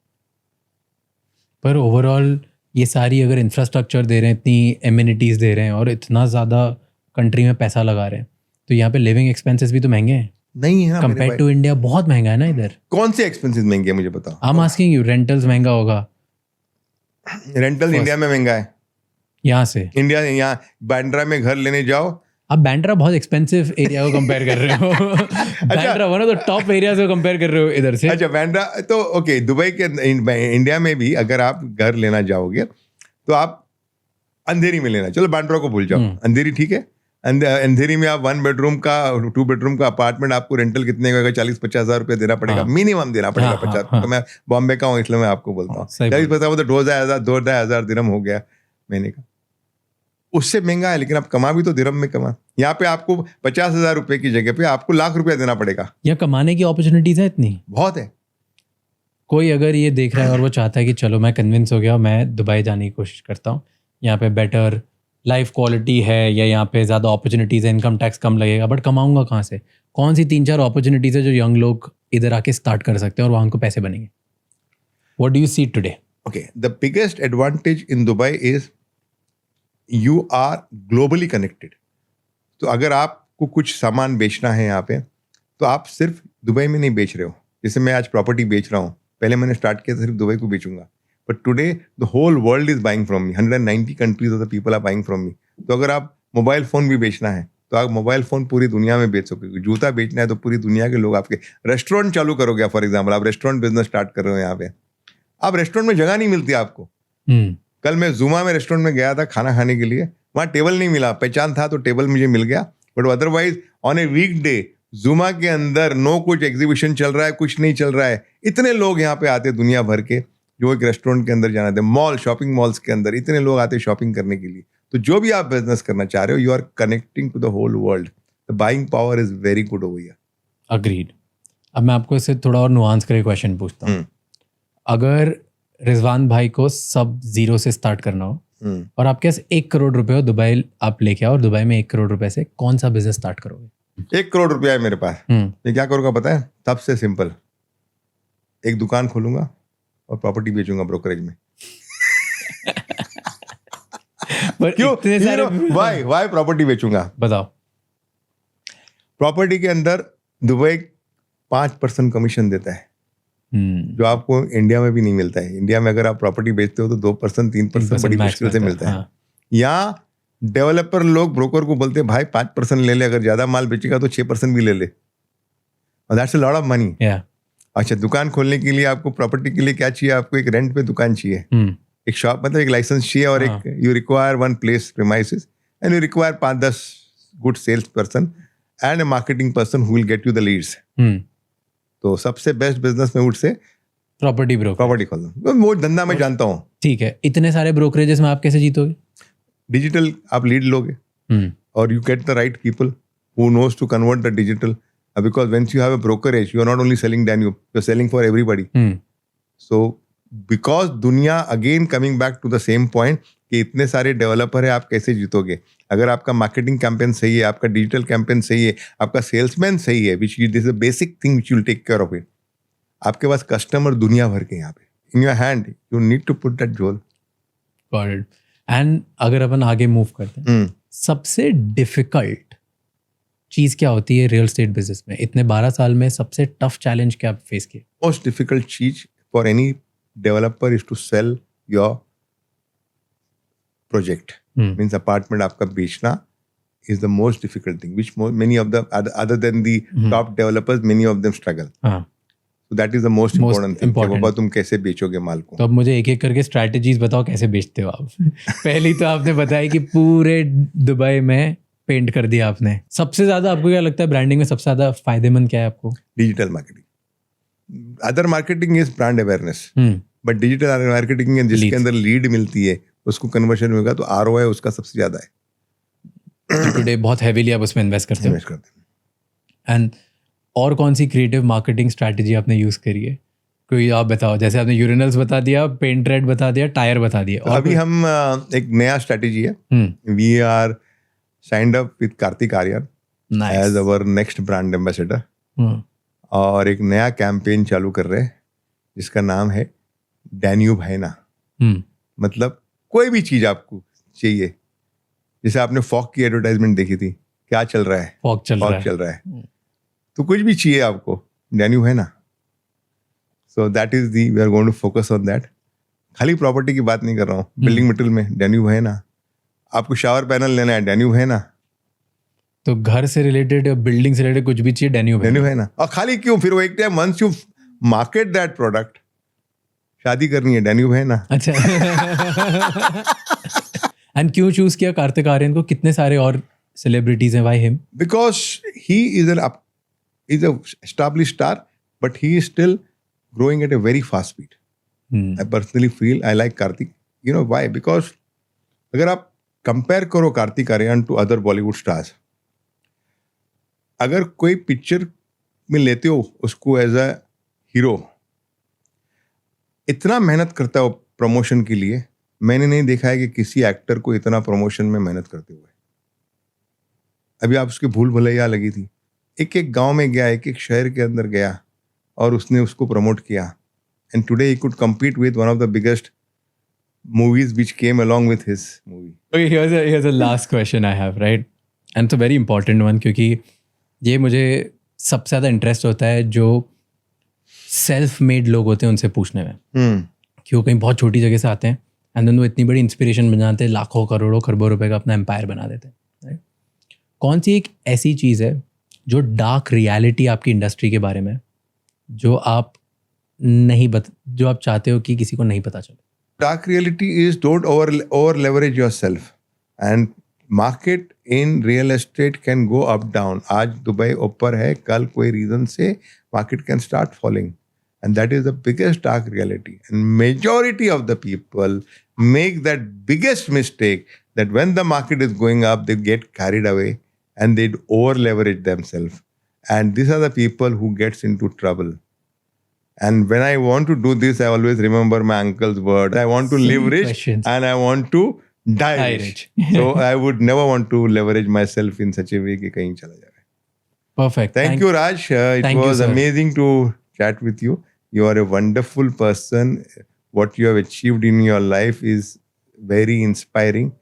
Speaker 1: पर ओवरऑल ये सारी अगर इंफ्रास्ट्रक्चर दे रहे हैं, इतनी एमिनिटीज़ दे रहे हैं और इतना ज़्यादा कंट्री में पैसा लगा रहे हैं, तो यहाँ पे लिविंग एक्सपेंसेस भी तो महंगे हैं.
Speaker 2: नहीं है
Speaker 1: कंपेयर टू इंडिया बहुत महंगा है ना इधर.
Speaker 2: कौन से एक्सपेंसेस महंगे हैं मुझे बताओ.
Speaker 1: I am asking you. Rentals महंगा होगा.
Speaker 2: रेंटल इंडिया में महंगा है.
Speaker 1: यहाँ से
Speaker 2: इंडिया, यहाँ बांद्रा में घर लेने जाओ,
Speaker 1: आप बांद्रा बहुत एक्सपेंसिव एरिया को कंपेयर कर रहे हो. Bandra one of the top area से कंपेयर कर रहे हो इधर से.
Speaker 2: अच्छा, बांद्रा तो ओके. दुबई के इंडिया में भी अगर आप घर लेना जाओगे तो आप अंधेरी में लेना, चलो बांद्रा को भूल जाओ, अंधेरी ठीक है. अंधेरी में आप 1 बेडरूम का 2 बेडरूम का अपार्टमेंट आपको रेंटल कितने का, 40-50 हज़ार रुपये देना पड़ेगा. मिनिमम देना पड़ेगा. 50. तो मैं बॉम्बे का हूँ इसलिए मैं आपको बोलता हूँ 40-50, तो 2,000 दिरहम हो गया महीने का. उससे महंगा है, लेकिन आप कमा भी तो दिरहम में कमा. यहाँ पे आपको 50,000 रुपये की जगह पे आपको लाख रुपया देना पड़ेगा.
Speaker 1: यहाँ कमाने की अपॉर्चुनिटीज है इतनी,
Speaker 2: बहुत है.
Speaker 1: कोई अगर ये देख रहा है और वो चाहता है कि चलो मैं कन्विंस हो गया, मैं दुबई जाने की कोशिश करता हूँ, यहाँ पे बेटर लाइफ क्वालिटी है या यहाँ पे ज़्यादा अपॉर्चुनिटीज़ है, इनकम टैक्स कम लगेगा, बट कमाऊंगा कहाँ से? कौन सी 3-4 अपॉर्चुनिटीज़ है जो यंग लोग इधर आके स्टार्ट कर सकते हैं और वहाँ उनको पैसे बनेंगे? What do you see today?
Speaker 2: Okay, the biggest advantage in Dubai is you are globally connected. तो अगर आपको कुछ सामान बेचना है यहाँ पे, तो आप सिर्फ दुबई में नहीं बेच रहे हो. जैसे मैं आज प्रॉपर्टी बेच रहा हूँ, पहले मैंने स्टार्ट किया सिर्फ दुबई को बेचूंगा, but today the whole world is buying from me. 190 countries of the people are buying from me. तो अगर आप मोबाइल फ़ोन भी बेचना है तो आप मोबाइल फ़ोन पूरी दुनिया में बेच सकोगे. जूता बेचना है तो पूरी दुनिया के लोग आपके. रेस्टोरेंट चालू करोगे, फॉर एग्जाम्पल आप रेस्टोरेंट बिजनेस स्टार्ट कर रहे हो यहाँ पे, आप रेस्टोरेंट में जगह नहीं मिलती आपको. कल मैं जुमा में रेस्टोरेंट में गया था खाना खाने के लिए, वहाँ टेबल नहीं मिला. पहचान था तो टेबल मुझे मिल गया, but otherwise on a week day जुमा के अंदर नो कुछ एग्जीबिशन चल रहा है, कुछ नहीं चल रहा है. इतने लोग यहाँ पे आते दुनिया भर के जो एक रेस्टोरेंट के अंदर जाना थे. मॉल, शॉपिंग मॉल्स के अंदर इतने लोग आते शॉपिंग करने के लिए. तो जो भी आप बिजनेस करना चाह रहे हो, you are connecting to the whole world. The buying power is very good over here.
Speaker 1: Agreed. अब मैं आपको इससे थोड़ा और नुआंस करके क्वेश्चन पूछता हूँ. अगर रिजवान भाई को सब जीरो से स्टार्ट करना हो और आपके पास 1 करोड़ रुपए हो, दुबई आप लेके आओ और दुबई में 1 करोड़ रुपए से कौन सा बिजनेस स्टार्ट करोगे?
Speaker 2: 1 करोड़ रुपया है मेरे पास, ये क्या करूँगा पता है? सबसे सिंपल, एक दुकान खोलूंगा और प्रॉपर्टी बेचूंगा ब्रोकरेज में। क्यों? वाई प्रॉपर्टी बेचूंगा?
Speaker 1: बताओ।
Speaker 2: प्रॉपर्टी के अंदर दुबई 5% कमीशन देता है, जो आपको इंडिया में भी नहीं मिलता है। इंडिया में अगर आप प्रॉपर्टी बेचते हो तो 2% 3% बड़ी मुश्किल से मिलता है। यहाँ डेवलपर लोग ब्रोकर को बोलते हैं भाई 5% ले ले, अगर ज्यादा माल बेचेगा तो 6% भी ले ले, और that's a lot of money. अच्छा, दुकान खोलने के लिए आपको प्रॉपर्टी के लिए क्या चाहिए? आपको एक रेंट पे दुकान चाहिए, एक शॉप, मतलब एक लाइसेंस चाहिए, और एक you require 1 place premises and you require 5-10 good sales person and a marketing person who will get you the leads. तो सबसे बेस्ट बिजनेस में उठ से प्रॉपर्टी खोल दो। वो धंधा मैं जानता हूँ।
Speaker 1: ठीक है, इतने सारे ब्रोकरेजेस में आप कैसे जीतोगे?
Speaker 2: डिजिटल आप लीड लोगे, और you get the right people who knows to convert the digital, because whence you have a brokerage you are not only selling Danube, you are selling for everybody. So because दुनिया again coming back to the same point कि इतने सारे developer है, आप कैसे जीतोगे? अगर आपका marketing campaign सही है, आपका डिजिटल कैंपेन सही है, आपका सेल्समैन सही है, which this is a basic thing which you will take care of it. आपके पास कस्टमर दुनिया भर के यहाँ पे in your hand, you need to put that goal.
Speaker 1: Got it. And अगर अपन आगे मूव करते हैं, सबसे डिफिकल्ट चीज क्या होती है रियल एस्टेट बिजनेस में? इतने 12 साल में सबसे टफ चैलेंज क्या फेस किया?
Speaker 2: मोस्ट डिफिकल्ट चीज for any developer is to sell your project. Means apartment आपका बेचना is the most difficult thing, which many of them, other than the top developers, many of them struggle. So that is the most important thing. कि बाबा तुम कैसे बेचोगे माल को?
Speaker 1: तो अब मुझे एक एक करके स्ट्रैटेजीज बताओ, कैसे बेचते हो आप? पहली तो आपने बताया कि पूरे दुबई में पेंट कर दिया आपने। सबसे ज्यादा आपको क्या लगता है ब्रांडिंग में सबसे ज्यादा फायदेमंद क्या है आपको?
Speaker 2: Digital marketing. Other marketing is brand awareness, but digital marketing जिसके अंदर लीड मिलती है, उसको कन्वर्शन होगा तो ROI उसका सबसे ज्यादा है।
Speaker 1: टुडे बहुत हेवीली आप उसमें इन्वेस्ट करते हो। एंड और कौन सी क्रिएटिव मार्केटिंग स्ट्रैटेजी आपने यूज करी है? कोई आप बताओ। जैसे आपने यूरिनल्स बता दिया, पेंट रेड बता दिया, टायर बता दिया, और
Speaker 2: अभी हम एक नया स्ट्रैटेजी है, we are signed up with Kartik Aaryan as our next brand ambassador, और एक नया कैंपेन चालू कर रहे हैं जिसका नाम है Danube है ना। मतलब कोई भी चीज आपको चाहिए, जैसे आपने फॉग की एडवर्टाइजमेंट देखी थी, क्या चल रहा है?
Speaker 1: फॉग चल रहा है।
Speaker 2: तो कुछ भी चाहिए आपको, Danube है ना। So that is we are going to focus on that. खाली प्रॉपर्टी की बात नहीं कर रहा हूँ, बिल्डिंग मटेरियल में Danube है ना। आपको शावर पैनल लेना है, Danube है ना।
Speaker 1: तो घर से रिलेटेड, बिल्डिंग से रिलेटेड कुछ भी चाहिए, Danube
Speaker 2: है ना। और खाली क्यों, फिर वो एक time once you market that product, शादी करनी है, Danube है ना।
Speaker 1: अच्छा। एंड क्यों चूज किया कार्तिक आर्यन को? कितने सारे और सेलिब्रिटीज हैं, why him?
Speaker 2: Because he is an established star, but he is still growing at a very fast speed. I personally feel I like Karthik. You know why? Because अगर आप compare करो Kartik Aaryan to other Bollywood stars, अगर कोई picture में लेते हो उसको as a hero, इतना मेहनत करता है प्रमोशन के लिए, मैंने नहीं देखा है कि किसी एक्टर को इतना प्रमोशन में मेहनत करते हुए। अभी आप उसकी भूल भुलैया लगी थी, एक एक गांव में गया, एक एक शहर के अंदर गया और उसने उसको प्रमोट किया, and today he could compete with one of the biggest movies which came along with his movie.
Speaker 1: Okay, here's a last question I have, right? And it's a very important one, क्योंकि ये मुझे सबसे ज़्यादा interest होता है जो self made लोग होते हैं उनसे पूछने में, कि वो कहीं बहुत छोटी जगह से आते हैं एंड देन वो इतनी बड़ी इंस्पिरेशन बन जाते हैं, लाखों करोड़ों खरबों रुपए का अपना एम्पायर बना देते हैं, राइट? कौन सी एक ऐसी चीज़ है जो डार्क रियलिटी आपकी इंडस्ट्री के बारे में जो आप जो आप चाहते हो कि किसी को नहीं पता चले?
Speaker 2: Dark reality is don't over leverage yourself, and market in real estate can go up down. आज दुबई ऊपर है, कल कोई रीजन से market can start falling, and that is the biggest dark reality. And majority of the people make that biggest mistake that when the market is going up, they get carried away and they over leverage themselves. And these are the people who gets into trouble. And when I want to do this, I always remember my uncle's word. I want to live rich and I want to die rich. So I would never want to leverage myself in such a way कि कहीं चला जाए.
Speaker 1: Perfect.
Speaker 2: Thank you, Raj. It
Speaker 1: thank you,
Speaker 2: was
Speaker 1: sir.
Speaker 2: amazing to chat with you. You are a wonderful person. What you have achieved in your life is very inspiring.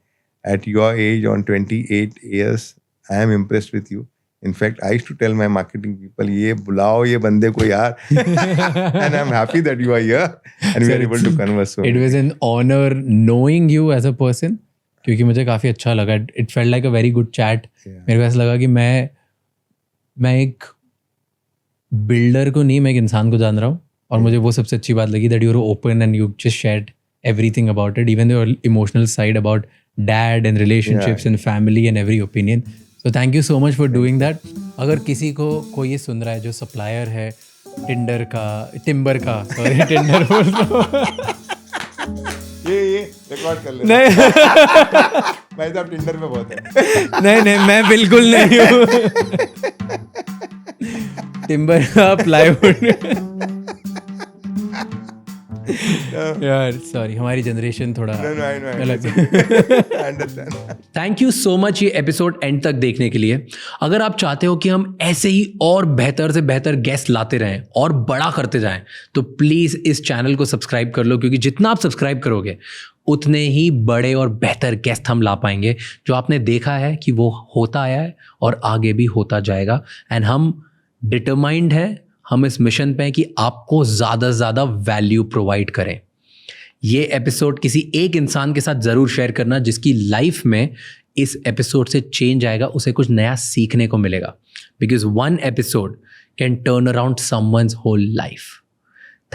Speaker 2: At your age, on 28 years, I am impressed with you. In fact, I used to tell my marketing people, "ये बुलाओ ये बंदे को यार." And I'm happy that you are here and we
Speaker 1: Sir,
Speaker 2: are able to converse.
Speaker 1: It was an honor knowing you as a person, क्योंकि मुझे काफ़ी अच्छा लगा. It felt like a very good chat. मेरे को ऐसा लगा कि मैं एक बिल्डर को नहीं, मैं एक इंसान को जान रहा हूँ. और मुझे वो सबसे अच्छी बात लगी, that you were open and you just shared everything about it, even your emotional side about dad and relationships and family and every opinion. So thank you so much for doing that. अगर किसी को कोई ये सुन रहा है जो supplier है Tinder का सॉरी टिंडर बोल रहा हूँ.
Speaker 2: ये रिकॉर्ड कर ले.
Speaker 1: नहीं
Speaker 2: भाई साहब टिंडर में बहुत है.
Speaker 1: नहीं मैं बिल्कुल नहीं हूँ. टिम्बर का प्लाईवुड. यार सॉरी, हमारी जनरेशन थोड़ा अलग. थैंक यू सो मच ये एपिसोड एंड तक देखने के लिए. अगर आप चाहते हो कि हम ऐसे ही और बेहतर से बेहतर गेस्ट लाते रहें और बड़ा करते जाएं, तो प्लीज़ इस चैनल को सब्सक्राइब कर लो, क्योंकि जितना आप सब्सक्राइब करोगे उतने ही बड़े और बेहतर गेस्ट हम ला पाएंगे. जो आपने देखा है कि वो होता आया है और आगे भी होता जाएगा. एंड हम डिटरमाइंड हैं, हम इस मिशन पे हैं कि आपको ज़्यादा से ज़्यादा वैल्यू प्रोवाइड करें. ये एपिसोड किसी एक इंसान के साथ ज़रूर शेयर करना जिसकी लाइफ में इस एपिसोड से चेंज आएगा, उसे कुछ नया सीखने को मिलेगा. Because one episode can turn around someone's whole life.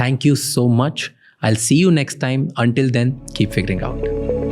Speaker 1: Thank you so much. I'll see you next time. Until then, keep figuring out.